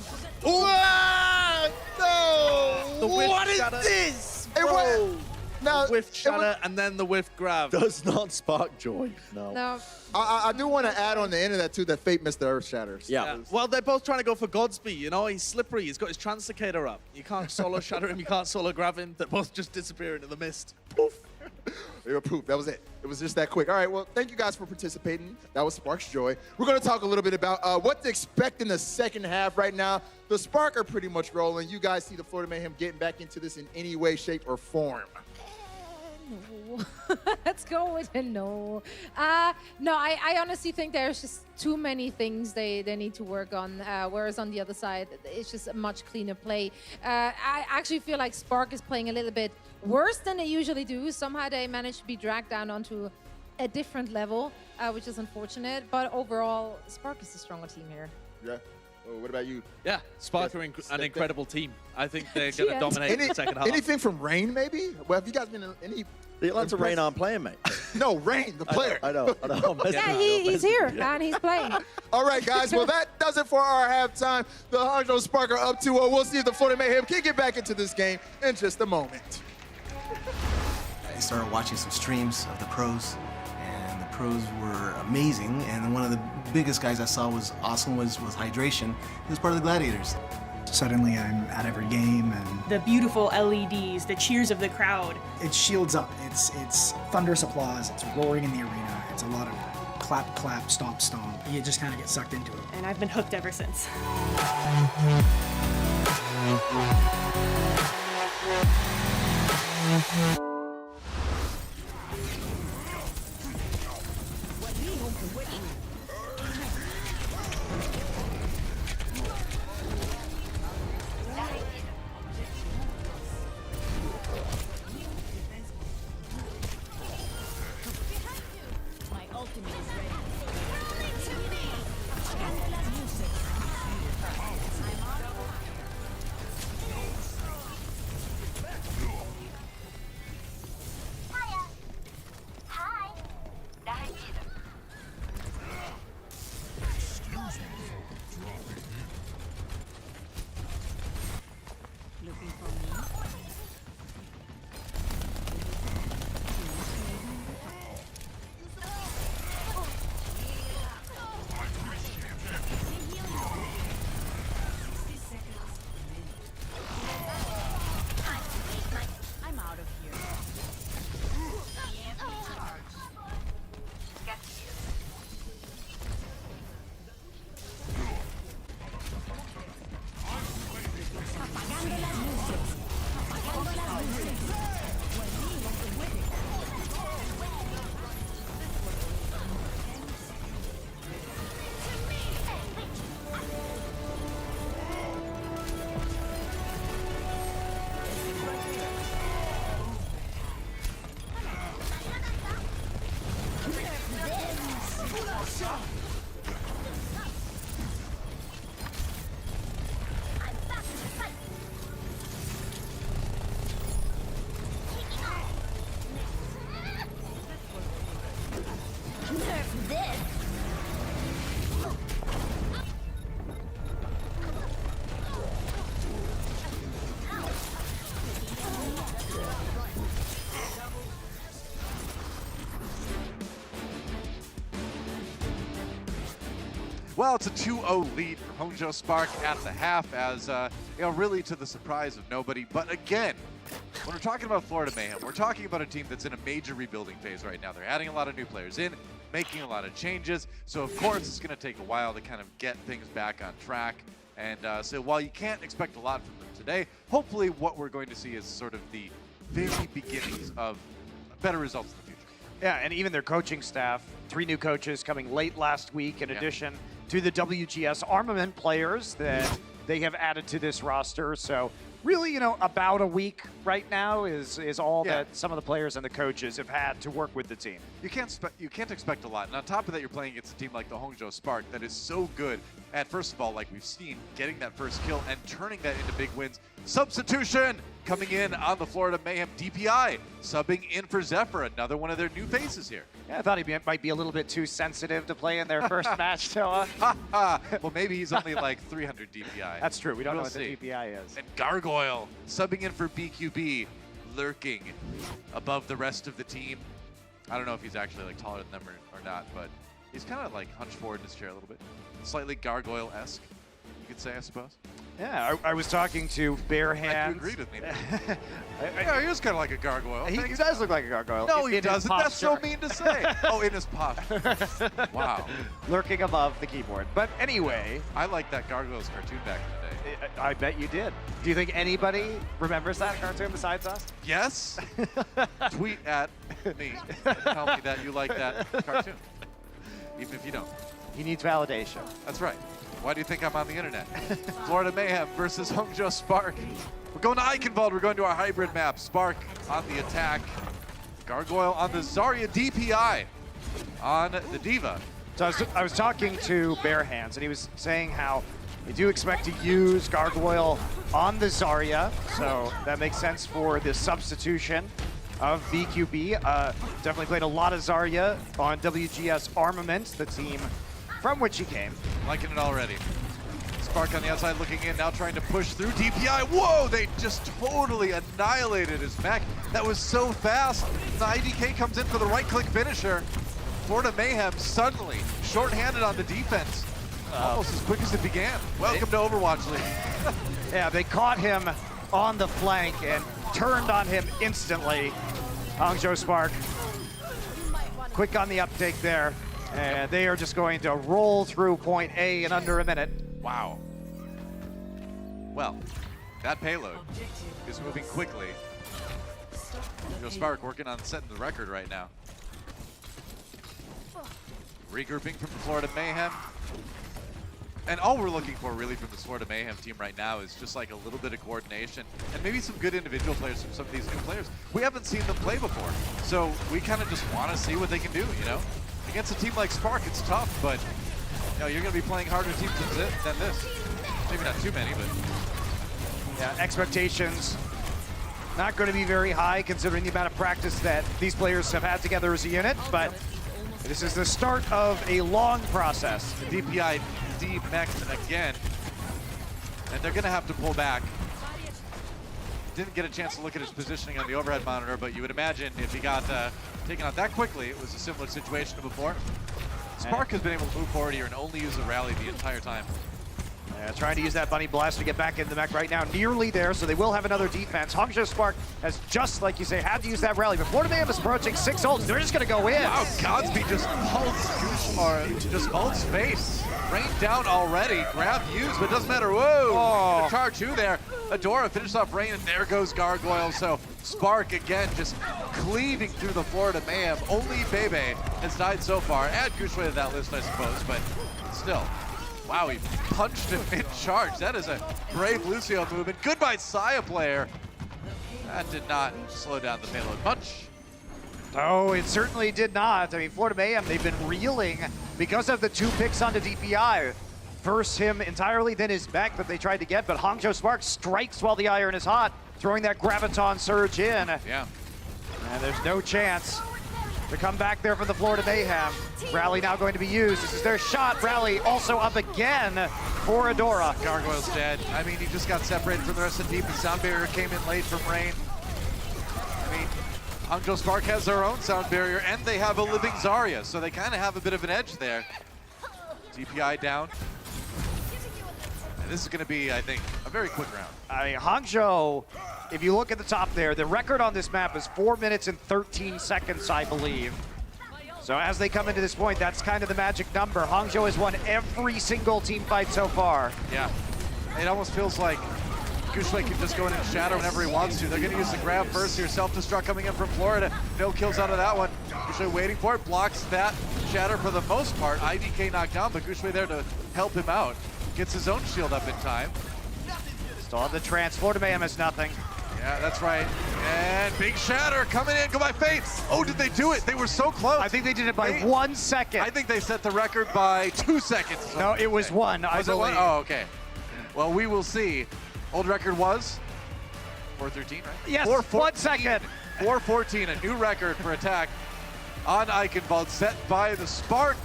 The whiff
What is
shatter.
this? It was, now,
Whiff
it
shatter
was-
and then the whiff grab.
Does not spark joy. No.
No.
I do want to add on the end of that, too, that Fate missed the Earth Shatters.
Yeah.
Well, they're both trying to go for Godspeed, you know? He's slippery. He's got his translocator up. You can't solo shatter him. You can't solo grab him. They both just disappear into the mist. Poof.
They were poof. That was it. It was just that quick. All right, well, thank you guys for participating. That was Sparks Joy. We're going to talk a little bit about what to expect in the second half right now. The Spark are pretty much rolling. You guys see the Florida Mayhem getting back into this in any way, shape, or form.
No. Let's go with a no. No, I honestly think there's just too many things they need to work on, whereas on the other side, it's just a much cleaner play. I actually feel like Spark is playing a little bit worse than they usually do. Somehow they manage to be dragged down onto a different level, which is unfortunate. But overall, Spark is the stronger team here.
Yeah. Well, what about you?
Yeah, Spark are an incredible team. I think they're going to
Yeah.
dominate the second half.
Anything from Rain, maybe? Well, have you guys been in any...
The Atlanta Rain aren't playing, mate.
No, Rain, the player.
I know.
Yeah, he's here and he's playing.
All right, guys. Well, that does it for our halftime. The Hangzhou Spark are up 2-0. We'll see if the Florida Mayhem can get back into this game in just a moment.
I started watching some streams of the pros, and the pros were amazing. And one of the biggest guys I saw was awesome was Hydration. He was part of the Gladiators.
Suddenly I'm at every game, and
the beautiful LEDs, the cheers of the crowd.
It shields up. It's thunderous applause. It's roaring in the arena. It's a lot of clap, clap, stomp, stomp. You just kind of get sucked into it.
And I've been hooked ever since.
My ultimate is ready.
Well, it's a 2-0 lead for Hangzhou Spark at the half, as really to the surprise of nobody. But again, when we're talking about Florida Mayhem, we're talking about a team that's in a major rebuilding phase right now. They're adding a lot of new players in, making a lot of changes. So of course, it's going to take a while to kind of get things back on track. And so while you can't expect a lot from them today, hopefully what we're going to see is sort of the very beginnings of better results in the future.
Yeah, and even their coaching staff, 3 new coaches coming late last week in addition to the WGS armament players that they have added to this roster. So really, about a week right now is all that some of the players and the coaches have had to work with the team.
You can't expect a lot. And on top of that, you're playing against a team like the Hangzhou Spark that is so good at, first of all, like we've seen, getting that first kill and turning that into big wins. Substitution coming in on the Florida Mayhem. DPI subbing in for Zephyr, another one of their new faces here.
Yeah, I thought he might be a little bit too sensitive to play in their first match, Toa.
Well, maybe he's only like 300 DPI.
That's true. We don't know what the DPI is.
And Gargoyle subbing in for BQB, lurking above the rest of the team. I don't know if he's actually like taller than them or not, but he's kind of like hunched forward in his chair a little bit. Slightly Gargoyle-esque, you could say, I suppose.
Yeah, I was talking to Bare Hands.
You agreed with me. Yeah, he was kind of like a gargoyle.
He does look like a gargoyle.
No, he doesn't. That's so mean to say. Oh, in his posture. Wow.
Lurking above the keyboard. But anyway.
I liked that Gargoyles cartoon back in the day.
I bet you did. Do you think anybody remembers that cartoon besides us?
Yes. Tweet at me and tell me that you like that cartoon, even if you don't.
He needs validation.
That's right. Why do you think I'm on the internet? Florida Mayhem versus Hangzhou Spark. We're going to Eichenwalde. We're going to our hybrid map. Spark on the attack. Gargoyle on the Zarya. DPI on the Diva.
So I was talking to Bare Hands, and he was saying how they do expect to use Gargoyle on the Zarya. So that makes sense for the substitution of BQB. Definitely played a lot of Zarya on WGS Armament, the team from which he came.
Liking it already. Spark on the outside looking in, now trying to push through. DPI, whoa, they just totally annihilated his mech. That was so fast. The IDK comes in for the right-click finisher. Florida Mayhem suddenly short-handed on the defense. Almost as quick as it began. Welcome to Overwatch League.
Yeah, they caught him on the flank and turned on him instantly. Hangzhou Spark, quick on the uptake there. And they are just going to roll through point A in under a minute.
Wow. Well, that payload is moving quickly. Spark working on setting the record right now. Regrouping from the Florida Mayhem. And all we're looking for really from the Florida Mayhem team right now is just like a little bit of coordination and maybe some good individual players from some of these new players. We haven't seen them play before, so we kind of just want to see what they can do, you know? Against a team like Spark, it's tough, but you're going to be playing harder teams than this. Maybe not too many, but...
Yeah, expectations not going to be very high considering the amount of practice that these players have had together as a unit, but this is the start of a long process.
The DPI D-mexed again, and they're going to have to pull back. Didn't get a chance to look at his positioning on the overhead monitor, but you would imagine if he got taken out that quickly, it was a similar situation to before. Spark has been able to move forward here and only use a rally the entire time.
Yeah, trying to use that Bunny Blast to get back into the mech right now. Nearly there, so they will have another defense. Hangzhou Spark has just, like you say, had to use that rally, but Florida Mayhem is approaching 6 ults. They're just going to go in.
Wow, Godspeed just ults face. Rain down already. Grab used, but it doesn't matter. Whoa! The charge 2 there. Adora finishes off Rain, and there goes Gargoyle. So Spark again just cleaving through the Florida Mayhem. Only Bebe has died so far. Add Gushue to that list, I suppose, but still. Wow, he punched him mid-charge. That is a brave Lucio movement. Goodbye, Saya player. That did not slow down the payload much.
Oh, it certainly did not. I mean, Florida Mayhem, they've been reeling because of the 2 picks onto DPI. First him entirely, then his back that they tried to get, but Hangzhou Spark strikes while the iron is hot, throwing that Graviton Surge in.
Yeah.
And there's no chance to come back there for the Florida Mayhem. Rally now going to be used. This is their shot. Rally also up again for Adora.
Gargoyle's dead. I mean, he just got separated from the rest of the team. The sound barrier came in late from Rain. I mean, Hangzhou Spark has their own sound barrier, and they have a living Zarya, so they kind of have a bit of an edge there. DPI down. And this is going to be, I think, a very quick round.
I mean, Hangzhou, if you look at the top there, the record on this map is 4 minutes and 13 seconds, I believe. So as they come into this point, that's kind of the magic number. Hangzhou has won every single team fight so far.
Yeah, it almost feels like Gushui can just go in and shatter whenever he wants to. They're going to use the grab first here. Self-destruct coming in from Florida. No kills out of that one. Gushui waiting for it, blocks that shatter for the most part. IDK knocked down, but Gushui there to help him out. Gets his own shield up in time.
Still on the trance. Florida Mayhem has nothing.
Yeah, that's right. And big shatter coming in. Go by Fate. Oh, did they do it? They were so close.
I think they did it by 1 second.
I think they set the record by 2 seconds.
No, it was one, I believe.
One? Oh, okay. Well, we will see. Old record was 4:13, right?
Yes,
1 second. 4:14, a new record for attack on Eichenwalde, set by the Spark.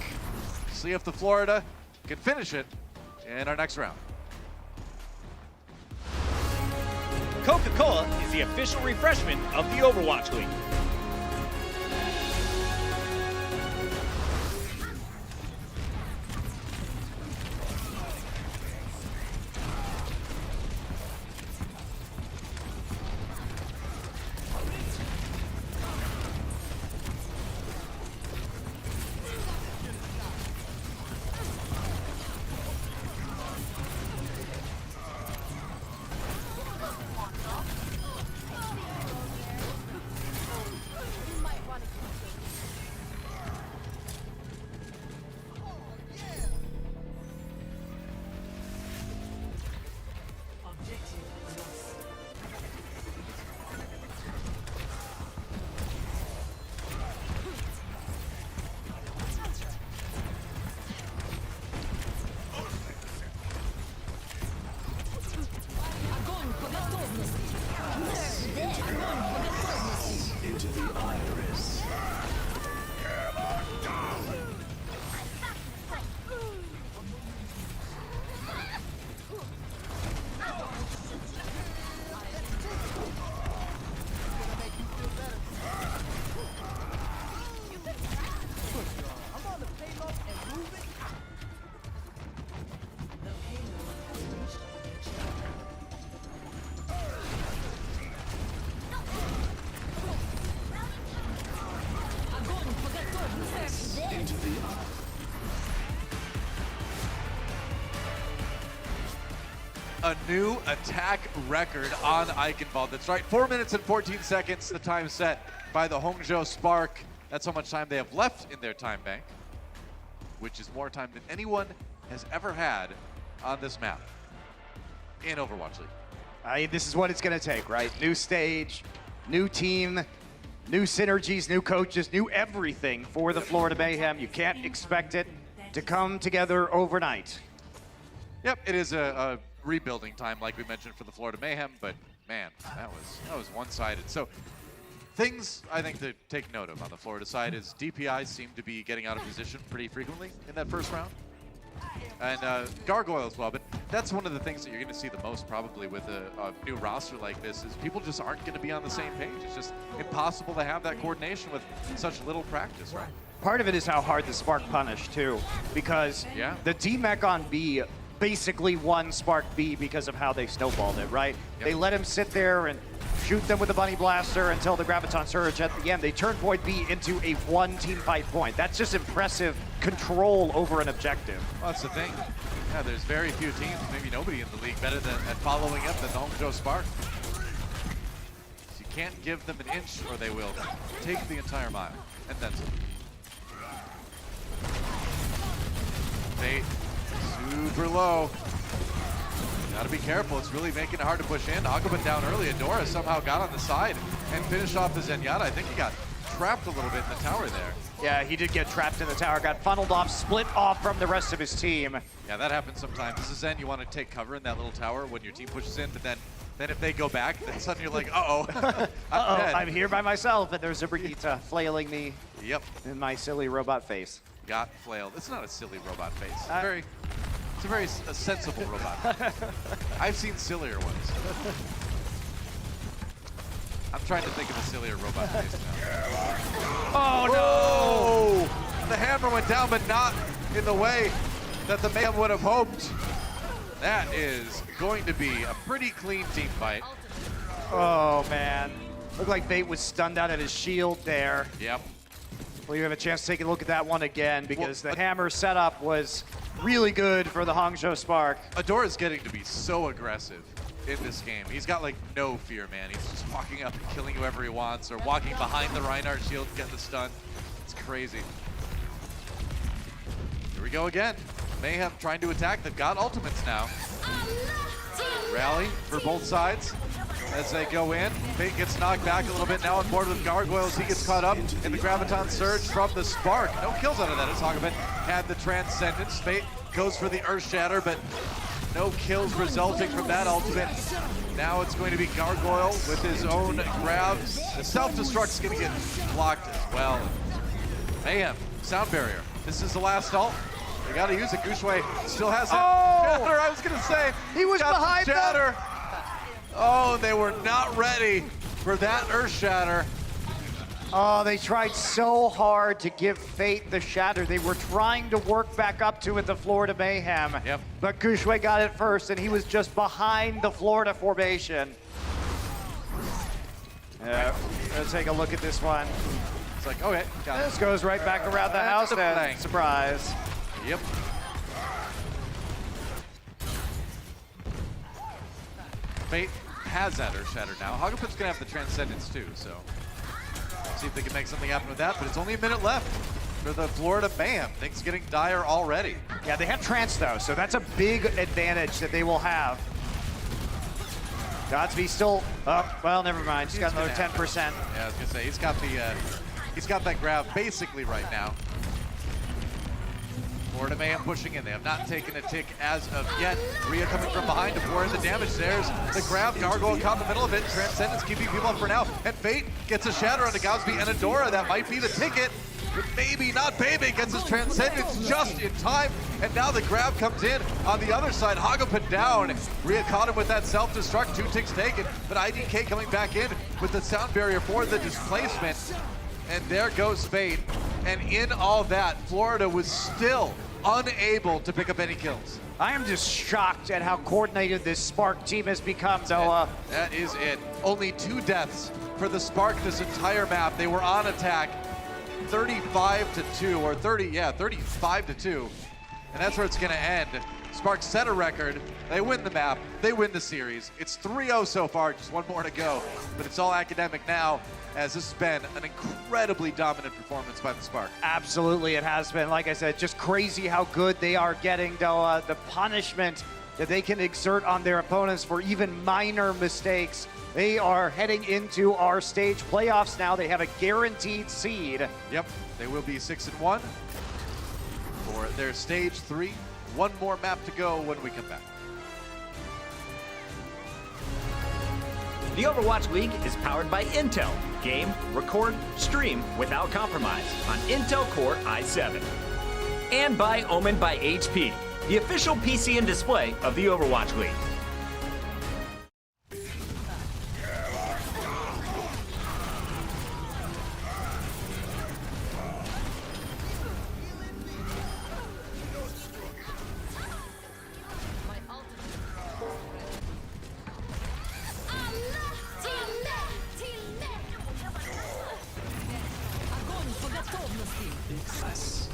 See if the Florida can finish it in our next round.
Coca-Cola is the official refreshment of the Overwatch League.
A new attack record on Eichenwalde. That's right, 4 minutes and 14 seconds, the time set by the Hangzhou Spark. That's how much time they have left in their time bank, which is more time than anyone has ever had on this map in Overwatch League.
This is what it's going to take, right? New stage, new team, new synergies, new coaches, new everything for the Florida Mayhem. You can't expect it to come together overnight.
Yep, it is a rebuilding time, like we mentioned, for the Florida Mayhem, but man, that was one-sided. So things I think to take note of on the Florida side is DPIs seem to be getting out of position pretty frequently in that first round. And Gargoyle as well, but that's one of the things that you're going to see the most probably with a new roster like this is people just aren't going to be on the same page. It's just impossible to have that coordination with such little practice, right?
Part of it is how hard the Spark punished too, because the D-Mech on B basically won Spark B because of how they snowballed it, right? They let him sit there and shoot them with the Bunny Blaster until the Graviton Surge at the end. They turned Void B into a one team fight point. That's just impressive control over an objective.
Well, that's the thing. Yeah, there's very few teams, maybe nobody in the league, better than at following up than the Hangzhou Spark. So you can't give them an inch or they will take the entire mile. And then some. Fate, super low. Gotta be careful, it's really making it hard to push in. Agaba down early, Adora somehow got on the side and finished off the Zenyatta. I think he got trapped a little bit in the tower there.
Yeah, he did get trapped in the tower, got funneled off, split off from the rest of his team.
Yeah, that happens sometimes. This is Zen, you want to take cover in that little tower when your team pushes in, but then if they go back, then suddenly you're like, uh-oh,
I'm here by myself, and there's a Brigitte flailing me in my silly robot face.
Got flailed. It's not a silly robot face. It's a very sensible robot. I've seen sillier ones. I'm trying to think of a sillier robot face now.
Oh no!
The hammer went down, but not in the way that the Mayhem would have hoped. That is going to be a pretty clean team fight.
Oh, man. Looked like Fate was stunned out at his shield there.
Yep.
Well, you have a chance to take a look at that one again because the hammer setup was really good for the Hangzhou Spark.
Adora's getting to be so aggressive in this game. He's got like no fear, man. He's just walking up and killing whoever he wants or walking behind the Reinhardt shield to get the stun. It's crazy. Here we go again. Mayhem trying to attack. They've got ultimates now. Rally for both sides as they go in. Fate gets knocked back a little bit now on board with Gargoyles. He gets caught up in the Graviton Surge from the Spark. No kills out of that as Hagabin had the Transcendence. Fate goes for the Earth Shatter, but no kills resulting from that ultimate. Now it's going to be Gargoyle with his own grab. The self-destruct's going to get blocked as well. Mayhem, Sound Barrier. This is the last ult. They got to use it. Gushue still has it. Shatter, I was going to say.
He was behind
Shatter. Oh, they were not ready for that Earth Shatter.
Oh, they tried so hard to give Fate the Shatter. They were trying to work back up to it, the Florida Mayhem.
Yep.
But Gushue got it first, and he was just behind the Florida formation. Let's take a look at this one.
It's like, okay, got it.
This goes right back around the house then. Surprise.
Yep. Fate has that Earth Shatter now. Hagapin's gonna have the Transcendence too, so see if they can make something happen with that, but it's only a minute left for the Florida Mayhem. Things getting dire already.
Yeah, they have Trance though, so that's a big advantage that they will have. Godsby still up. Well, never mind. He's got another 10%.
Yeah, I was gonna say he's got that grab basically right now. Florida Mayhem pushing in. They have not taken a tick as of yet. Rhea coming from behind to pour in the damage. There's the grab. Gargoyle caught in the middle of it. Transcendence keeping people up for now. And Fate gets a shatter onto Gausby and Adora. That might be the ticket. But maybe not. Baby gets his Transcendence just in time. And now the grab comes in on the other side. Hagapin down. Rhea caught him with that self-destruct. 2 ticks taken. But IDK coming back in with the Sound Barrier for the displacement. And there goes Fate. And in all that, Florida was still unable to pick up any kills.
I am just shocked at how coordinated this Spark team has become, Noah.
That is it. Only 2 deaths for the Spark this entire map. They were on attack 35-2, or 35-2. And that's where it's gonna end. Spark set a record. They win the map. They win the series. It's 3-0 so far, just 1 more to go. But it's all academic now, as this has been an incredibly dominant performance by the Spark.
Absolutely, it has been. Like I said, just crazy how good they are getting, Noah. The punishment that they can exert on their opponents for even minor mistakes. They are heading into our stage playoffs now. They have a guaranteed seed.
Yep, they will be 6-1 for their stage 3. 1 more map to go when we come back.
The Overwatch League is powered by Intel. Game, record, stream without compromise on Intel Core i7. And by Omen by HP, the official PC and display of the Overwatch League.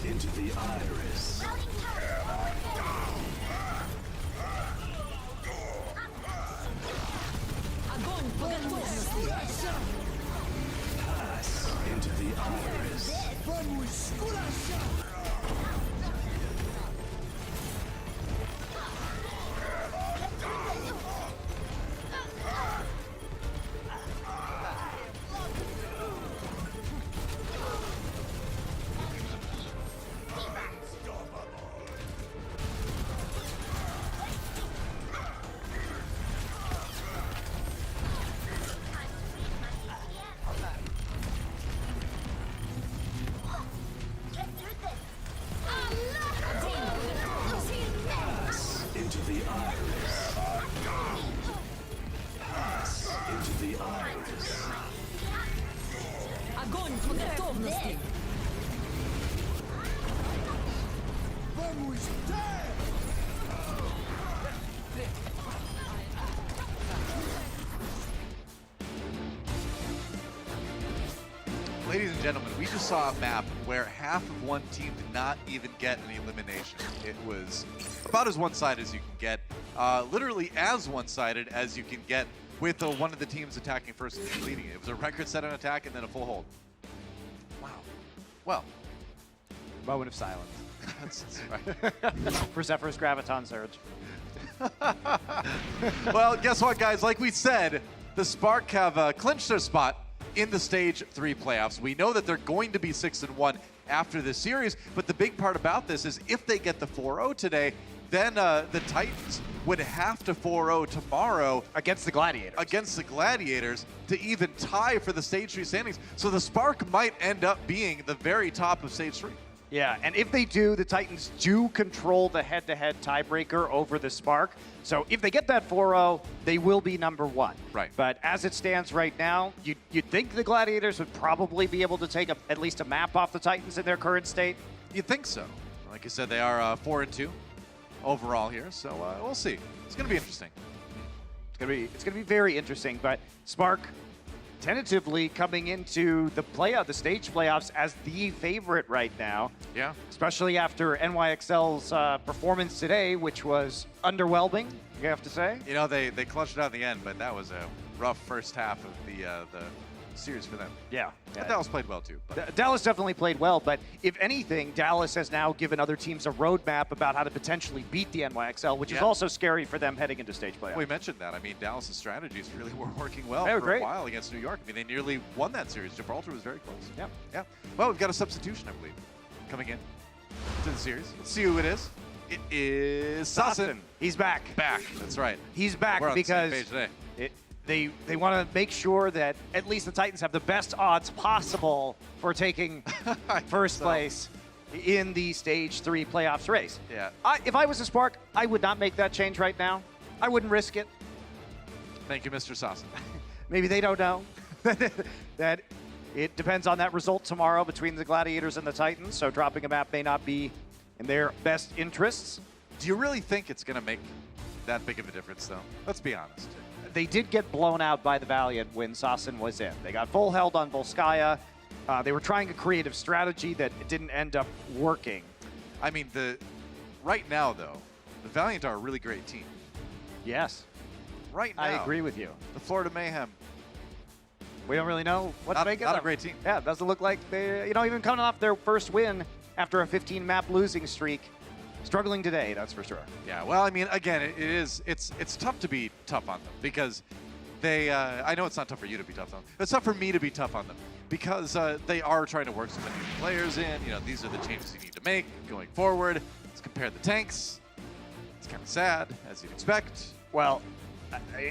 Into the iris. Pass into the iris.
Ladies and gentlemen, we just saw a map where half of one team did not even get an elimination. It was about as one-sided as you can get, literally as one-sided as you can get with one of the teams attacking first and leading it. It was a record set on attack and then a full hold. Wow. Well.
Moment of silence.
That's right.
For Zephyr's Graviton Surge.
Well, guess what, guys? Like we said, the Spark have clinched their spot in the Stage 3 playoffs. We know that they're going to be 6-1 after this series, but the big part about this is if they get the 4-0 today, then the Titans would have to 4-0 tomorrow
against the Gladiators.
Against the Gladiators to even tie for the Stage 3 standings. So the Spark might end up being the very top of Stage 3.
Yeah, and if they do, the Titans do control the head-to-head tiebreaker over the Spark. So if they get that 4-0, they will be number one.
Right.
But as it stands right now, you'd think the Gladiators would probably be able to take at least a map off the Titans in their current state.
You'd think so. Like I said, they are 4-2 overall here, so we'll see. It's going to be interesting.
It's gonna be very interesting, but Spark tentatively coming into the stage playoffs as the favorite right now.
Yeah.
Especially after NYXL's performance today, which was underwhelming, you have to say.
You know, they clutched it out in the end, but that was a rough first half of the series for them.
Yeah.
But Dallas played well too.
Dallas definitely played well, but if anything, Dallas has now given other teams a roadmap about how to potentially beat the NYXL, which is also scary for them heading into stage playoffs.
We mentioned that. I mean, Dallas' strategies really were working well
They were
for
great.
a while against New York. I mean, they nearly won that series. Gibraltar was very close.
Yeah.
Yeah. Well, we've got a substitution, I believe, coming in to the series. Let's see who it is. It is Sassen.
He's back.
Back. That's right.
He's back
We're on
because
the same page today.
they want to make sure that at least the Titans have the best odds possible for taking first place in the Stage 3 playoffs race.
Yeah.
If I was a Spark, I would not make that change right now. I wouldn't risk it.
Thank you, Mr. Sassen.
Maybe they don't know that it depends on that result tomorrow between the Gladiators and the Titans, so dropping a map may not be in their best interests.
Do you really think it's going to make that big of a difference, though? Let's be honest.
They did get blown out by the Valiant when Sassen was in. They got full held on Volskaya. They were trying a creative strategy that it didn't end up working.
I mean, right now, though, the Valiant are a really great team.
Yes.
Right now.
I agree with you.
The Florida Mayhem.
We don't really know what to make of them.
Not a great team.
Yeah, it doesn't look like they, even coming off their first win after a 15-map losing streak. Struggling today, that's for sure.
Yeah, well, I mean, again, it's tough to be tough on them because they, I know it's not tough for you to be tough on them. It's tough for me to be tough on them because they are trying to work some new players in. You know, these are the changes you need to make going forward. Let's compare the tanks. It's kind of sad, as you'd expect.
Well,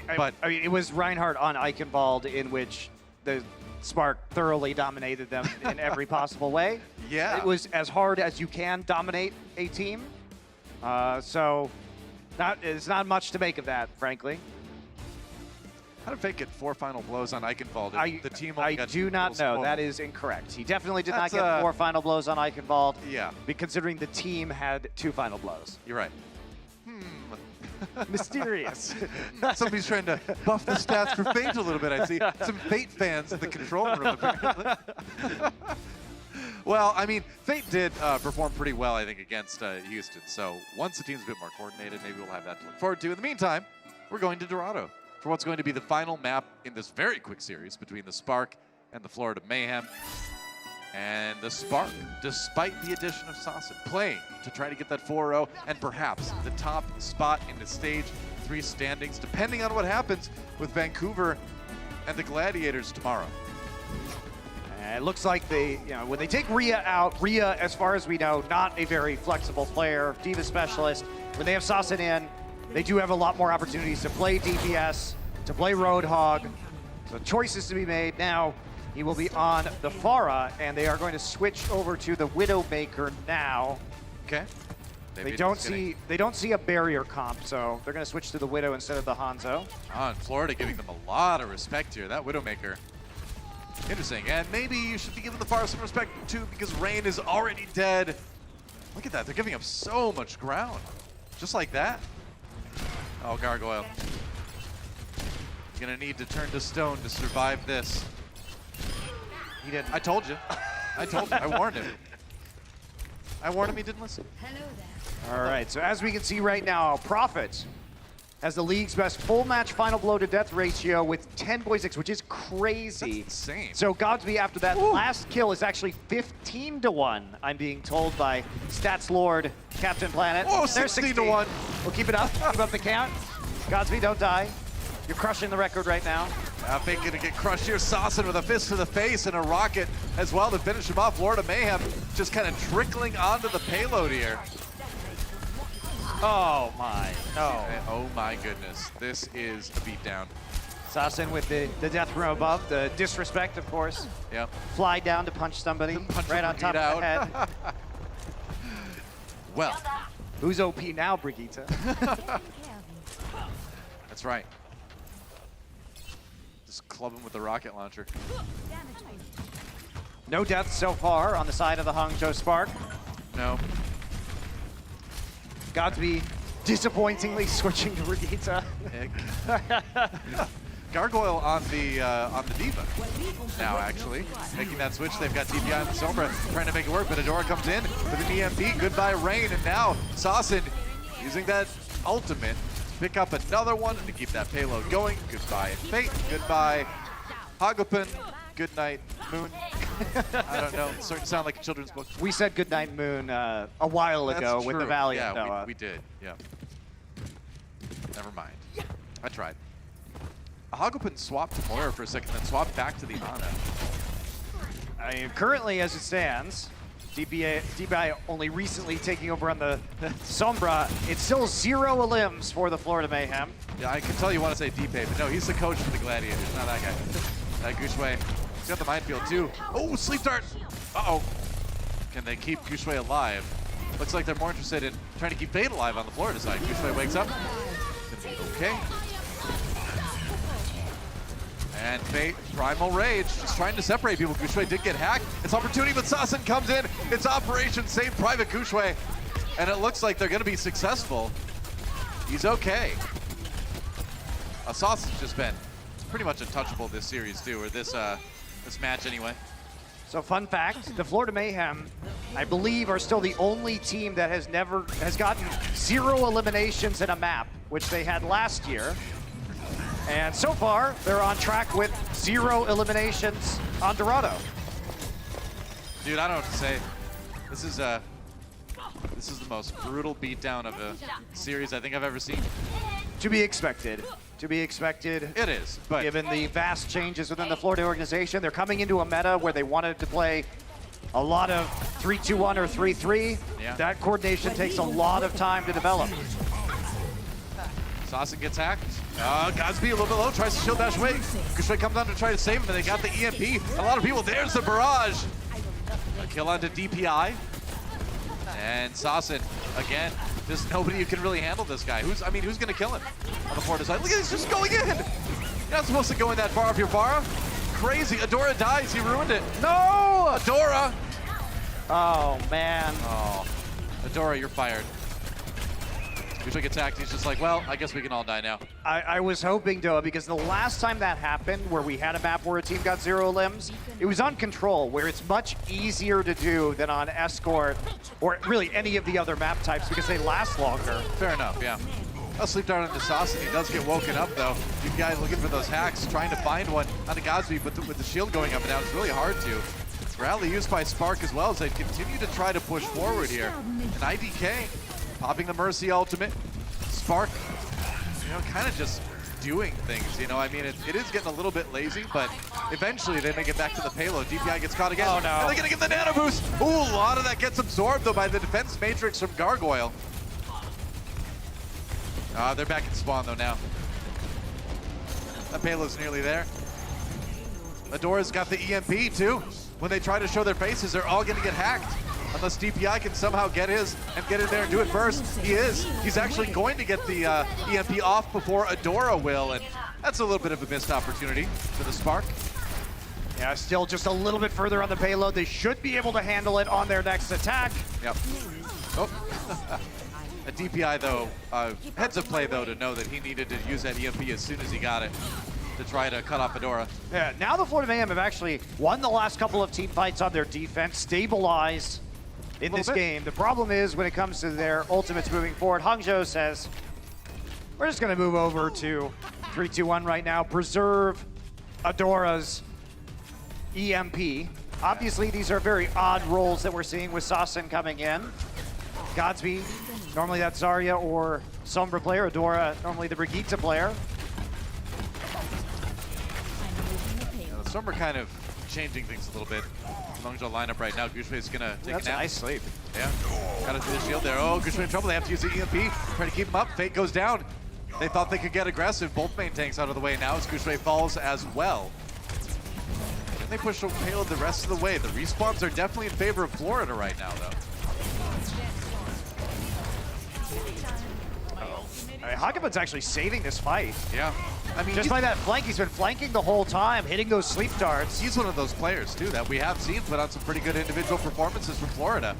I mean, it was Reinhardt on Eichenwalde in which the Spark thoroughly dominated them in every possible way.
Yeah.
It was as hard as you can dominate a team. So it's not much to make of that, frankly.
How did Fake get 4 final blows on Eichenwalde? The team
I do not know. That is incorrect. He definitely did not get 4 final blows on Eichenwalde.
Yeah.
Considering the team had 2 final blows.
You're right.
Mysterious.
Somebody's trying to buff the stats for Fate a little bit. I see some Fate fans in the control room, apparently. Well, I mean, Fate did perform pretty well, I think, against Houston. So once the team's a bit more coordinated, maybe we'll have that to look forward to. In the meantime, we're going to Dorado for what's going to be the final map in this very quick series between the Spark and the Florida Mayhem. And the Spark, despite the addition of Sassen, playing to try to get that 4-0 and perhaps the top spot in the Stage 3 standings, depending on what happens with Vancouver and the Gladiators tomorrow.
It looks like when they take Rhea out, Rhea, as far as we know, not a very flexible player, D.Va specialist. When they have Sassen in, they do have a lot more opportunities to play DPS, to play Roadhog. So choices to be made now. He will be on the Pharah, and they are going to switch over to the Widowmaker now.
Okay.
They don't see a barrier comp, so they're going to switch to the Widow instead of the Hangzhou.
And Florida giving them a lot of respect here. That Widowmaker. Interesting. And maybe you should be giving the Pharah some respect too, because Rain is already dead. Look at that. They're giving up so much ground. Just like that. Oh, Gargoyle. Gonna need to turn to stone to survive this. He didn't. I told you. I told him. I warned him. I warned him, he didn't listen.
All right, so as we can see right now, Prophet has the league's best full match final blow to death ratio with 10.6, which is crazy.
That's insane.
So Godsby after that last kill is actually 15-1, I'm being told by Stats Lord Captain Planet.
Oh,
There's
16-1.
We'll keep it up, keep up the count. Godsby, don't die. You're crushing the record right now.
Fake gonna get crushed here. Saucin with a fist to the face and a rocket as well to finish him off. Florida Mayhem just kind of trickling onto the payload here.
Oh my, no.
And, oh my goodness, this is a beatdown.
Saucin with the death from above, the disrespect, of course.
Yep.
Fly down to punch somebody right on top of the head.
Well.
Who's OP now, Brigitte?
That's right. Just club him with the rocket launcher.
No deaths so far on the side of the Hangzhou Spark.
No.
Godsby disappointingly switching to Brigitte.
Gargoyle on the Diva now, actually. Making that switch. They've got DPI on the Sombra trying to make it work, but Adora comes in with an EMP. Goodbye, Rain. And now Saucin using that ultimate to pick up another one and to keep that payload going. Goodbye, Fate. Goodbye, Hagopin. Good night, Moon. I don't know. It's starting to sound like a children's book.
We said Goodnight Moon a while ago with the Valiant.
Yeah, we did. Yeah. Never mind. I tried. Hagopin swapped to Moira for a second, then swapped back to the Ana.
I mean, currently, as it stands, DPI only recently taking over on the Sombra. It's still 0 elims for the Florida Mayhem.
Yeah, I can tell you want to say DPay, but no, he's the coach for the Gladiators, not that guy. That Gushwei. He's got the minefield too. Oh, sleep dart! Uh-oh. Can they keep Gushwei alive? Looks like they're more interested in trying to keep Fate alive on the Florida side. Gushwei wakes up. Gonna be okay. And Fate, Primal Rage, just trying to separate people. Gushwei did get hacked. It's opportunity, but Saucin comes in. It's Operation Save Private Gushwei. And it looks like they're gonna be successful. He's okay. Saucin's just been pretty much untouchable this series too, or this match anyway.
So fun fact, the Florida Mayhem, I believe, are still the only team that has gotten 0 eliminations in a map, which they had last year. And so far, they're on track with 0 eliminations on Dorado.
Dude, I don't know what to say. This is the most brutal beatdown of a series I think I've ever seen.
To be expected. To be expected.
It is, but
given the vast changes within the Florida organization, they're coming into a meta where they wanted to play a lot of 3-2-1 or 3-3.
Yeah.
That coordination takes a lot of time to develop.
Saucin gets hacked. Godsby a little bit low, tries to shield dash away. Gushwei comes on to try to save him, and they got the EMP. A lot of people, there's the barrage. A kill onto DPI. And Saucin, again, there's nobody who can really handle this guy. Who's gonna kill him on the Florida side? Look at this, just going in. You're not supposed to go in that far off your Vara. Crazy, Adora dies, he ruined it. No, Adora.
Oh, man.
Oh, Adora, you're fired. Gushwei gets hacked, he's just like, well, I guess we can all die now.
I was hoping, Doa, because the last time that happened, where we had a map where a team got 0 limbs, it was on Control, where it's much easier to do than on Escort, or really any of the other map types, because they last longer.
Fair enough, yeah. I'll sleep dart on the Saucin. He does get woken up, though. You guys looking for those hacks, trying to find one on the Godsby, but with the shield going up and down, it's really hard to. Rally used by Spark as well as they continue to try to push forward here. And IDK popping the Mercy ultimate. Spark, kind of just doing things, I mean, it is getting a little bit lazy, but eventually they make it back to the payload. DPI gets caught again.
Oh, no.
And they're gonna get the nano boost. Ooh, a lot of that gets absorbed, though, by the defense matrix from Gargoyle. They're back in spawn, though, now. That payload's nearly there. Adora's got the EMP, too. When they try to show their faces, they're all gonna get hacked. Unless DPI can somehow get his and get in there and do it first. He is. He's actually going to get the EMP off before Adora will, and that's a little bit of a missed opportunity for the Spark.
Yeah, still just a little bit further on the payload. They should be able to handle it on their next attack.
Yep. Oh. A DPI, though, heads of play, though, to know that he needed to use that EMP as soon as he got it to try to cut off Fedora.
Yeah, now the Florida Mayhem have actually won the last couple of team fights on their defense, stabilized in this game. The problem is when it comes to their ultimates moving forward, Hangzhou says, we're just going to move over to 3-2-1 right now, preserve Adora's EMP. Obviously, these are very odd roles that we're seeing with Sassen coming in. Godspeed, normally that's Zarya or Sombra player. Adora, normally the Brigitte player.
Yeah, the Sombra kind of changing things a little bit. Hangzhou lineup right now. Gushue is gonna take
That's
a nap.
a nice sleep.
Yeah, got into the shield there. Oh, Gushue in trouble. They have to use the EMP. Try to keep him up. Fate goes down. They thought they could get aggressive. Both main tanks out of the way now as Gushue falls as well. And they push the payload the rest of the way. The respawns are definitely in favor of Florida right now, though.
I mean, Hagabut's actually saving this fight.
Yeah. I mean,
just by that flank, he's been flanking the whole time, hitting those sleep darts.
He's one of those players, too, that we have seen put on some pretty good individual performances from Florida.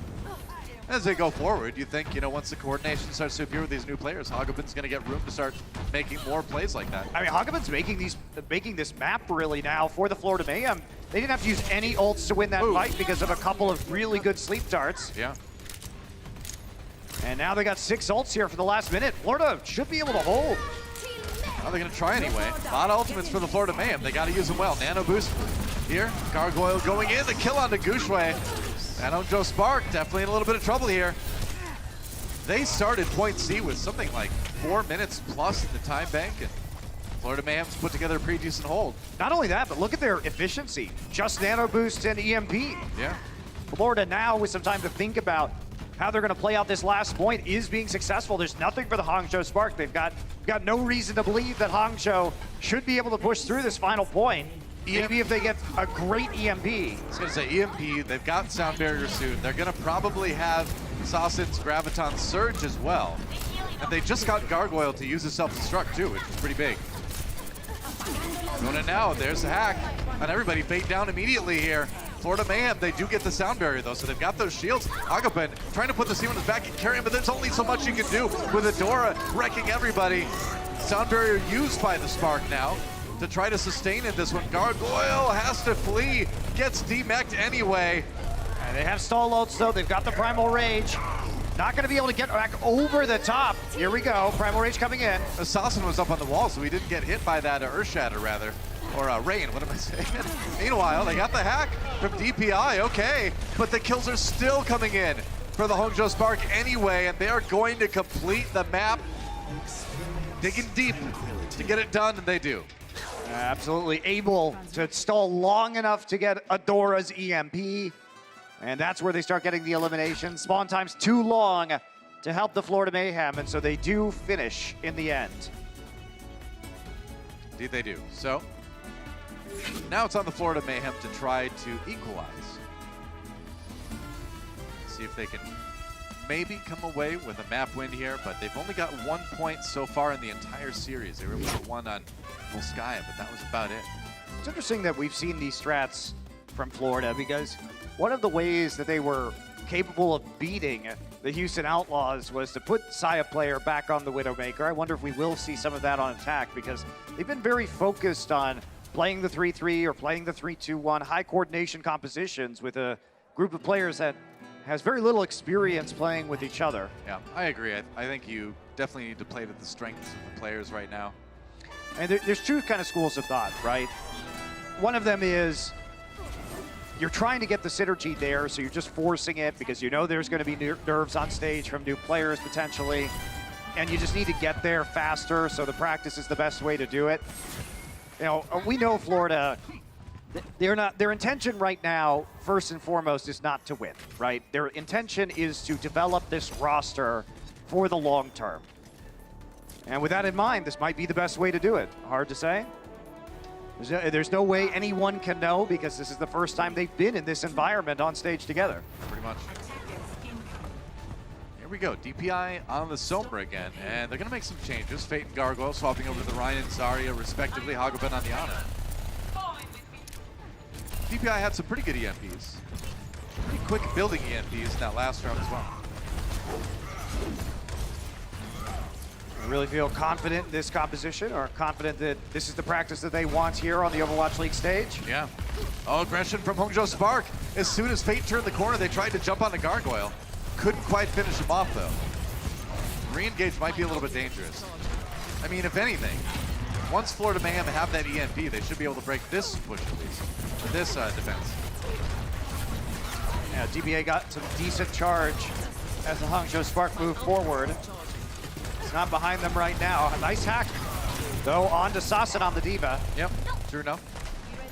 As they go forward, you think, you know, once the coordination starts to appear with these new players, Hagabut's going to get room to start making more plays like that.
I mean, Hagabut's making this map really now for the Florida Mayhem. They didn't have to use any ults to win that fight because of a couple of really good sleep darts.
Yeah.
And now they got 6 ults here for the last minute. Florida should be able to hold.
Well, they're going to try anyway. A lot of ultimates for the Florida Mayhem. They got to use them well. Nano boost here. Gargoyle going in. The kill onto Gushue. And Hangzhou Spark definitely in a little bit of trouble here. They started point C with something like 4 minutes plus in the time bank. And Florida Mayhem's put together a pretty decent hold.
Not only that, but look at their efficiency. Just nano boost and EMP.
Yeah.
Florida now with some time to think about how they're going to play out this last point is being successful. There's nothing for the Hangzhou Spark. They've got no reason to believe that Hangzhou should be able to push through this final point. Maybe if they get a great EMP.
I was going to say EMP, they've got Sound Barrier soon. They're going to probably have Sassen's Graviton Surge as well. And they just got Gargoyle to use his self-destruct too, which is pretty big. Going in now, there's the hack. And everybody fade down immediately here. Florida Mayhem, they do get the Sound Barrier though, so they've got those shields. Hagabut trying to put the C on his back and carry him, but there's only so much you can do with Adora wrecking everybody. Sound Barrier used by the Spark now to try to sustain in this one. Gargoyle has to flee, gets demeched anyway.
And they have stall ults though, they've got the Primal Rage. Not gonna be able to get back over the top. Here we go, Primal Rage coming in.
Assassin was up on the wall, so he didn't get hit by that Earth Shatter rather. Or Rain, what am I saying? Meanwhile, they got the hack from DPI, okay. But the kills are still coming in for the Hangzhou Spark anyway, and they are going to complete the map. Digging deep to get it done, and they do.
Absolutely able to stall long enough to get Adora's EMP. And that's where they start getting the elimination. Spawn time's too long to help the Florida Mayhem, and so they do finish in the end.
Indeed they do. So, now it's on the Florida Mayhem to try to equalize. See if they can maybe come away with a map win here, but they've only got 1 point so far in the entire series. They were able to get one on Volskaya, but that was about it.
It's interesting that we've seen these strats from Florida because one of the ways that they were capable of beating the Houston Outlaws was to put Saya player back on the Widowmaker. I wonder if we will see some of that on attack because they've been very focused on playing the 3-3 or playing the 3-2-1, high coordination compositions with a group of players that has very little experience playing with each other.
Yeah, I agree. I think you definitely need to play to the strengths of the players right now.
And there's two kind of schools of thought, right? One of them is you're trying to get the synergy there, so you're just forcing it because you know there's going to be nerves on stage from new players potentially, and you just need to get there faster, so the practice is the best way to do it. You know, we know Florida, their intention right now, first and foremost, is not to win, right? Their intention is to develop this roster for the long term. And with that in mind, this might be the best way to do it. Hard to say. There's no way anyone can know because this is the first time they've been in this environment on stage together.
Pretty much. Here we go, DPI on the Sombra again, and they're gonna make some changes. Fate and Gargoyle swapping over to the Ryan and Zarya, respectively. Hagabut on the Ana. DPI had some pretty good EMPs. Pretty quick building EMPs in that last round as well.
I really feel confident in this composition, or confident that this is the practice that they want here on the Overwatch League stage?
Yeah. Oh, aggression from Hangzhou Spark. As soon as Fate turned the corner, they tried to jump on the Gargoyle. Couldn't quite finish him off, though. Re-engage might be a little bit dangerous. I mean, if anything, once Florida Mayhem have that EMP, they should be able to break this push at least, or this defense.
Yeah, DBA got some decent charge as the Hangzhou Spark moved forward. It's not behind them right now. A nice hack, though, on to Sassen on the Diva.
Yep, true enough.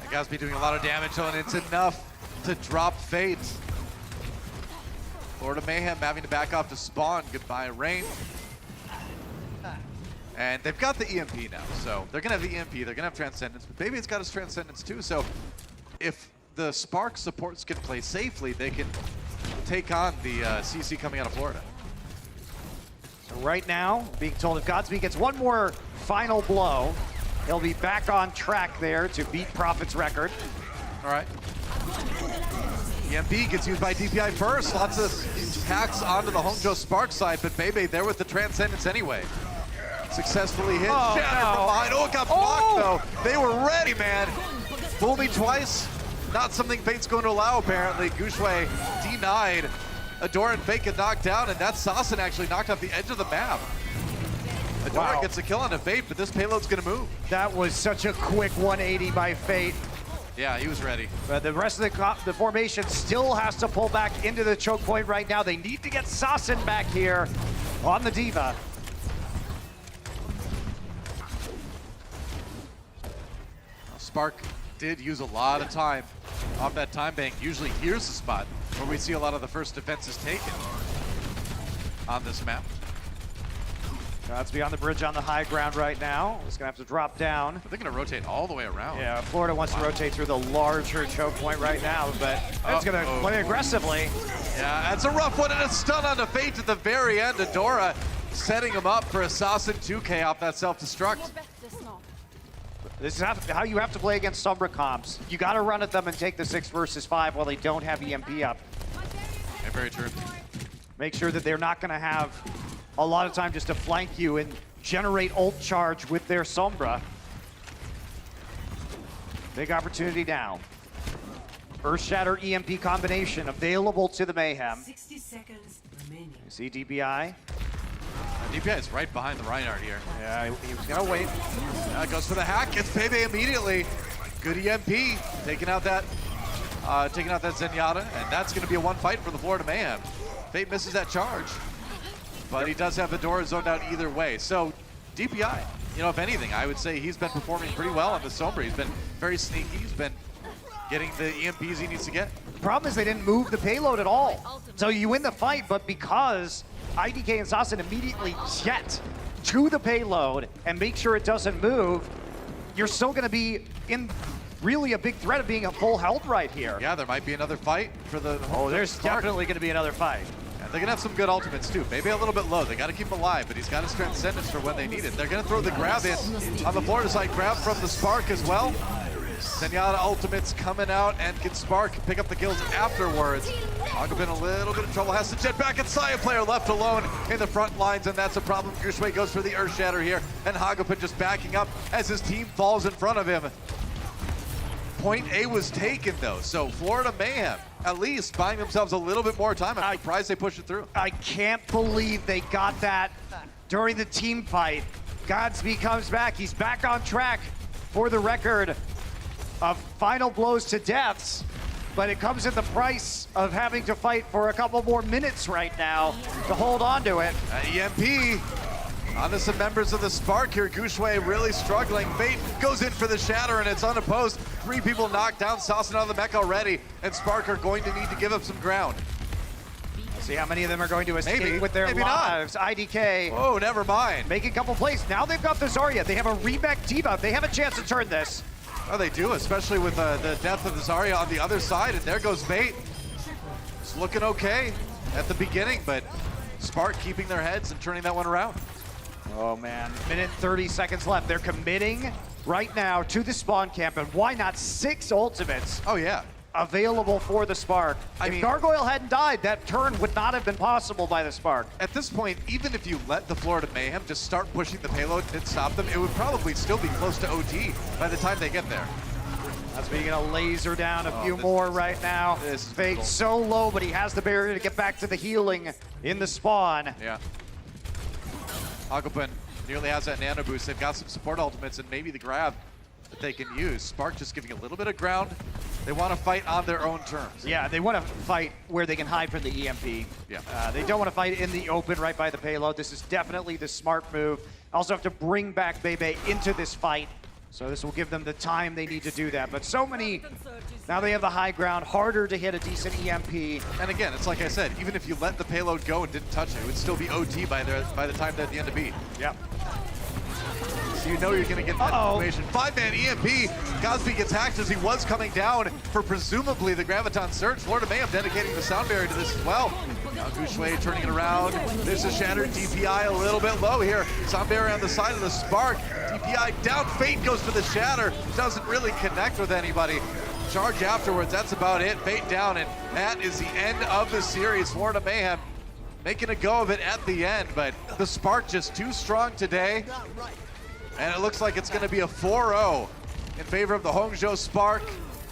That guy's be doing a lot of damage, and it's enough to drop Fate. Florida Mayhem having to back off to spawn. Goodbye, Rain. And they've got the EMP now, so they're gonna have the EMP, they're gonna have Transcendence, but Baby's got his Transcendence too, so if the Spark supports can play safely, they can take on the CC coming out of Florida.
So right now, being told if Godspeed gets one more final blow, he'll be back on track there to beat Prophet's record.
All right. EMP gets used by DPI first. Lots of hacks onto the Hangzhou Spark side, but Bebe there with the Transcendence anyway. Successfully hit. Shatter from behind. Oh, it got blocked though. They were ready, man. Fool me twice. Not something Fate's going to allow, apparently. Gushue denied. Adora and Fate get knocked down, and that's Sassen actually knocked off the edge of the map. Adora gets a kill on a Fate, but this payload's going to move.
That was such a quick 180 by Fate.
Yeah, he was ready.
But the rest of the formation still has to pull back into the choke point right now. They need to get Sassen back here on the Diva.
Spark did use a lot of time off that time bank. Usually here's the spot where we see a lot of the first defenses taken on this map.
Godspeed on the bridge on the high ground right now. He's gonna have to drop down.
They're gonna rotate all the way around.
Yeah, Florida wants to rotate through the larger choke point right now, but it's gonna play aggressively.
Yeah, that's a rough one, and a stun on the Fate at the very end. Adora setting him up for Assassin 2K off that self-destruct.
This is how you have to play against Sombra comps. You gotta run at them and take the 6 versus 5 while they don't have EMP up.
Yeah, very true.
Make sure that they're not gonna have a lot of time just to flank you and generate ult charge with their Sombra. Big opportunity now. Earthshatter EMP combination available to the Mayhem.
60 seconds remaining.
You see DPI.
DPI is right behind the Reinhardt here.
Yeah, he was gonna wait.
Goes for the hack, gets Bebe immediately. Good EMP, taking out that Zenyatta, and that's gonna be a one fight for the Florida Mayhem. Fate misses that charge, but he does have the door zoned out either way. So DPI, you know, if anything, I would say he's been performing pretty well on the Sombra. He's been very sneaky. He's been getting the EMPs he needs to get.
The problem is they didn't move the payload at all. So you win the fight, but because IDK and Sassen immediately jet to the payload and make sure it doesn't move, you're still gonna be in really a big threat of being a full health right here.
Yeah, there might be another fight for the
there's
Spark.
definitely gonna be another fight.
And they're gonna have some good ultimates too. Maybe a little bit low. They gotta keep him alive, but he's got his Transcendence for when they need it. They're gonna throw the grab in on the Florida side. Grab from the Spark as well. Zenyatta ultimates coming out, and can Spark pick up the kills afterwards. Hagupin a little bit of trouble, has to jet back inside. A player left alone in the front lines, and that's a problem. Gushue goes for the Earthshatter here, and Hagupin just backing up as his team falls in front of him. Point A was taken though, so Florida Mayhem at least buying themselves a little bit more time. I'm surprised they pushed it through.
I can't believe they got that during the team fight. Godspeed comes back, he's back on track for the record of final blows to deaths, but it comes at the price of having to fight for a couple more minutes right now to hold on to it.
EMP onto some members of the Spark here. Gushue really struggling. Fate goes in for the shatter, and it's unopposed. 3 people knocked down. Sassen on the mech already, and Spark are going to need to give up some ground.
See how many of them are going to escape with their
maybe
lives. Not. IDK.
Oh, never mind.
Make a couple plays. Now they've got the Zarya. They have a remake Diva. They have a chance to turn this.
Oh, they do, especially with the death of the Zarya on the other side, and there goes Fate. It's looking okay at the beginning, but Spark keeping their heads and turning that one around.
Oh man, minute 30 seconds left. They're committing right now to the spawn camp, and why not 6 ultimates?
Oh yeah.
available for the Spark. If Gargoyle hadn't died, that turn would not have been possible by the Spark.
At this point, even if you let the Florida Mayhem just start pushing the payload and stop them, it would probably still be close to OT by the time they get there.
That's being gonna laser down a few more right now. Fate's so low, but he has the barrier to get back to the healing in the spawn.
Yeah. Agopin nearly has that nano boost. They've got some support ultimates and maybe the grab that they can use. Spark just giving a little bit of ground. They want to fight on their own terms.
Yeah, they want to fight where they can hide from the EMP.
Yeah.
They don't want to fight in the open right by the payload. This is definitely the smart move. Also have to bring back Bebe into this fight. So this will give them the time they need to do that. But so many, now they have the high ground, harder to hit a decent EMP.
And again, it's like I said, even if you let the payload go and didn't touch it, it would still be OT by the time they're at the end of B.
Yep.
So you know you're going to get that information. 5-man EMP. Cosby gets hacked as he was coming down for presumably the Graviton Surge. Florida Mayhem dedicating the sound barrier to this as well. Now Gouchway turning it around. There's a shattered DPI a little bit low here. Sound barrier on the side of the Spark. DPI down. Fate goes for the shatter. Doesn't really connect with anybody. Charge afterwards. That's about it. Fate down. And that is the end of the series. Florida Mayhem making a go of it at the end. But the Spark just too strong today. And it looks like it's going to be a 4-0 in favor of the Hangzhou Spark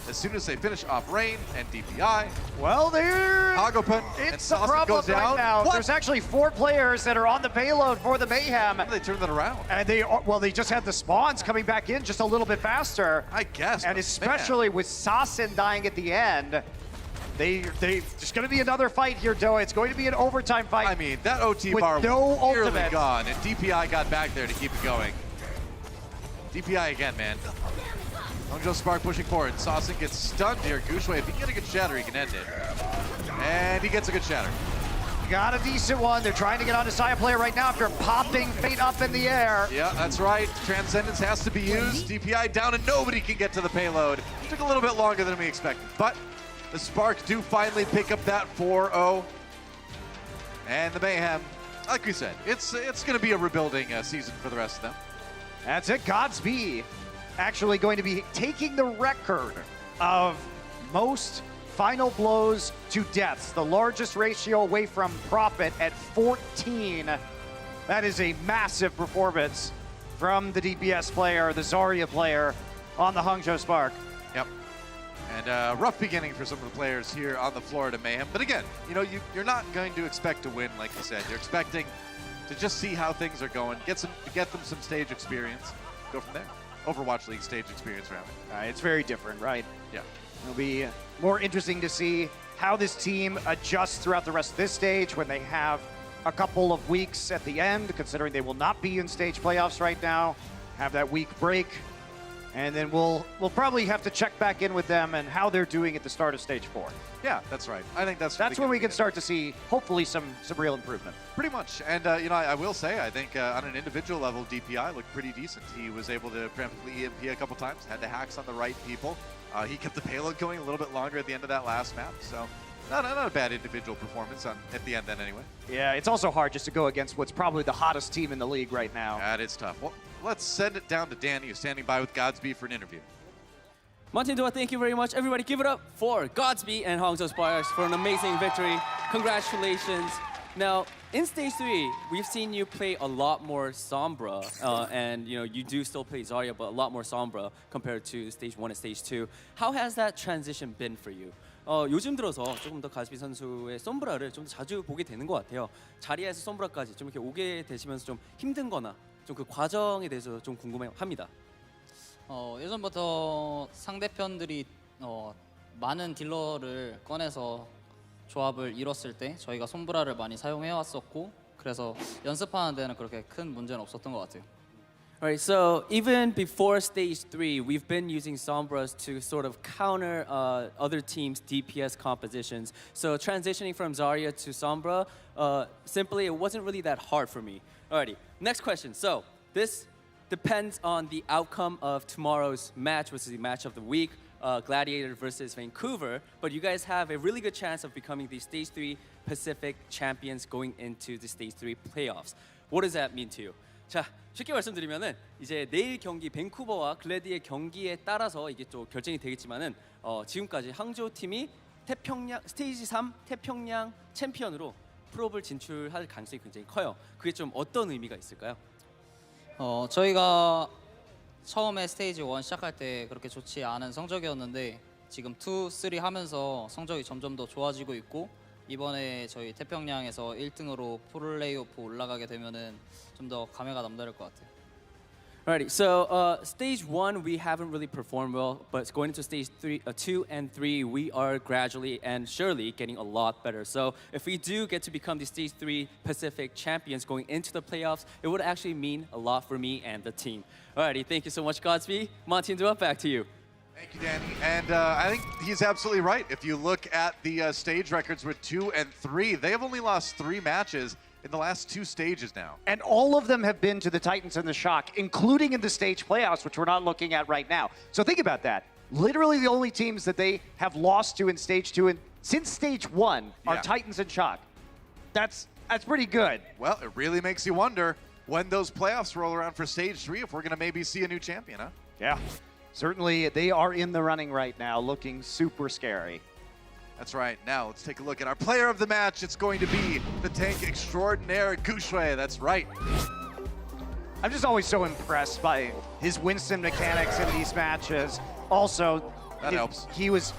as soon as they finish off Rain and DPI.
Well,
Agopin and
it's a
Sauce
problem
goes down.
right now.
What?
There's actually 4 players that are on the payload for the Mayhem.
How do they turn that around?
And they just had the spawns coming back in just a little bit faster.
I guess.
And especially with Sassen dying at the end, there's going to be another fight here, Doa. It's going to be an overtime fight.
I mean, that OT
with
bar
no
was nearly
ultimate.
gone, and DPI got back there to keep it going. DPI again, man. Hangzhou Spark pushing forward. Saucin gets stunned here. Gouchway, if he can get a good shatter, he can end it. And he gets a good shatter.
Got a decent one. They're trying to get onto Saya player right now after popping Fate up in the air.
Yeah, that's right. Transcendence has to be used. DPI down and nobody can get to the payload. Took a little bit longer than we expected, but the Spark do finally pick up that 4-0. And the Mayhem, like we said, it's going to be a rebuilding season for the rest of them.
That's it. Godspeed actually going to be taking the record of most final blows to deaths, the largest ratio away from Profit at 14. That is a massive performance from the DPS player, the Zarya player on the Hangzhou Spark.
Yep. And rough beginning for some of the players here on the Florida Mayhem. But again, you know, you're not going to expect to win, like you said. You're expecting to just see how things are going, get them some stage experience, go from there. Overwatch League stage experience rather.
It's very different, right?
Yeah.
It'll be more interesting to see how this team adjusts throughout the rest of this stage when they have a couple of weeks at the end, considering they will not be in stage playoffs right now, have that week break. And then we'll probably have to check back in with them and how they're doing at the start of stage 4.
Yeah, that's right. I think that's
when we can start to see, hopefully, some real improvement.
Pretty much. And, you know, I will say, I think on an individual level, DPI looked pretty decent. He was able to preemptively EMP a couple times, had the hacks on the right people. He kept the payload going a little bit longer at the end of that last map. So not a bad individual performance at the end then anyway.
Yeah, it's also hard just to go against what's probably the hottest team in the league right now.
That is tough. Well, let's send it down to Danny, who's standing by with Godspeed for an interview.
Martin Doa, thank you very much. Everybody give it up for Godspeed and Hangzhou Sparks for an amazing victory. Congratulations. Now, in Stage 3, we've seen you play a lot more Sombra, and you know you do still play Zarya, but a lot more Sombra compared to Stage 1 and Stage 2. How has that transition been for you? 요즘 들어서 조금 더 가즈비 선수의 솜브라를 좀 자주 보게 되는 것 같아요. 자리에서 솜브라까지 좀 이렇게 오게 되시면서 좀 힘든거나 좀 그 과정에 대해서 좀 궁금합니다.
예전부터 상대편들이 많은 딜러를 꺼내서 조합을 이뤘을 때 저희가 솜브라를 많이 사용해 왔었고 그래서 연습하는 데는 그렇게 큰 문제는 없었던 것 같아요.
Alright, so even before Stage 3, we've been using Sombras to sort of counter other teams' DPS compositions. So transitioning from Zarya to Sombra, simply it wasn't really that hard for me. Alrighty, next question. So this depends on the outcome of tomorrow's match, which is the match of the week, Gladiator versus Vancouver. But you guys have a really good chance of becoming the Stage 3 Pacific champions going into the Stage 3 playoffs. What does that mean to you? 자, 쉽게 말씀드리면은 이제 내일 경기 밴쿠버와 글래디의 경기에 따라서 이게 좀 결정이 되겠지만은 지금까지 항저우 팀이 태평양 스테이지 3 태평양 챔피언으로 프로볼 진출할 가능성이 굉장히 커요. 그게 좀 어떤 의미가 있을까요?
저희가 처음에 스테이지 1 시작할 때 그렇게 좋지 않은 성적이었는데 지금 2, 3 하면서 성적이 점점 더 좋아지고 있고 이번에 저희 태평양에서 1등으로 플레이오프 올라가게 되면은 좀 더 감회가 남다를 것 같아요.
Alrighty, so stage 1 we haven't really performed well, but going into stage 2 and 3 we are gradually and surely getting a lot better. So if we do get to become the stage 3 Pacific champions going into the playoffs, it would actually mean a lot for me and the team. Alrighty, thank you so much, Godspeed. Monty and Dua, back to you.
Thank you, Danny. And I think he's absolutely right. If you look at the stage records with 2 and 3, they have only lost 3 matches in the last 2 stages now.
And all of them have been to the Titans and the Shock, including in the stage playoffs, which we're not looking at right now. So think about that. Literally the only teams that they have lost to in stage 2 and since stage 1 are Titans and Shock. That's pretty good.
Well, it really makes you wonder when those playoffs roll around for stage 3 if we're going to maybe see a new champion, huh?
Yeah. Certainly they are in the running right now, looking super scary.
That's right. Now let's take a look at our player of the match. It's going to be the tank extraordinaire, Gushui. That's right.
I'm just always so impressed by his Winston mechanics in these matches. Also,
that helps.
He was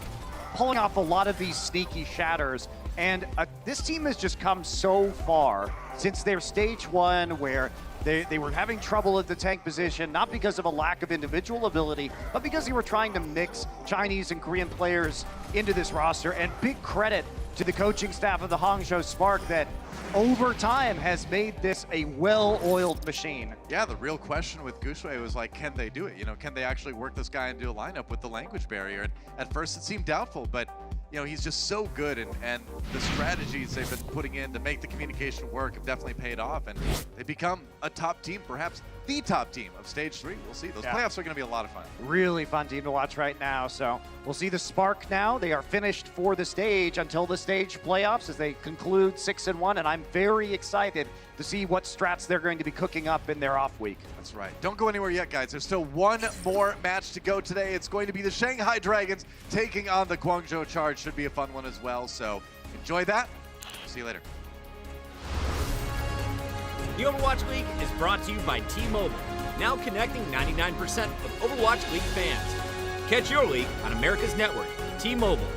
pulling off a lot of these sneaky shatters. And this team has just come so far since their stage 1 where they were having trouble at the tank position, not because of a lack of individual ability, but because they were trying to mix Chinese and Korean players into this roster. And big credit to the coaching staff of the Hangzhou Spark that over time has made this a well-oiled machine.
Yeah, the real question with Gushui was like, can they do it? You know, can they actually work this guy into a lineup with the language barrier? And at first it seemed doubtful, but you know, he's just so good, and the strategies they've been putting in to make the communication work have definitely paid off, and they become a top team, perhaps the top team of stage 3. We'll see. Those playoffs are going to be a lot of fun.
Really fun team to watch right now. So we'll see the Spark now. They are finished for the stage until the stage playoffs as they conclude 6-1, and I'm very excited to see what strats they're going to be cooking up in their off week.
That's right. Don't go anywhere yet, guys. There's still one more match to go today. It's going to be the Shanghai Dragons taking on the Guangzhou Charge. Should be a fun one as well. So enjoy that. See you later.
The Overwatch League is brought to you by T-Mobile, now connecting 99% of Overwatch League fans. Catch your league on America's network, T-Mobile.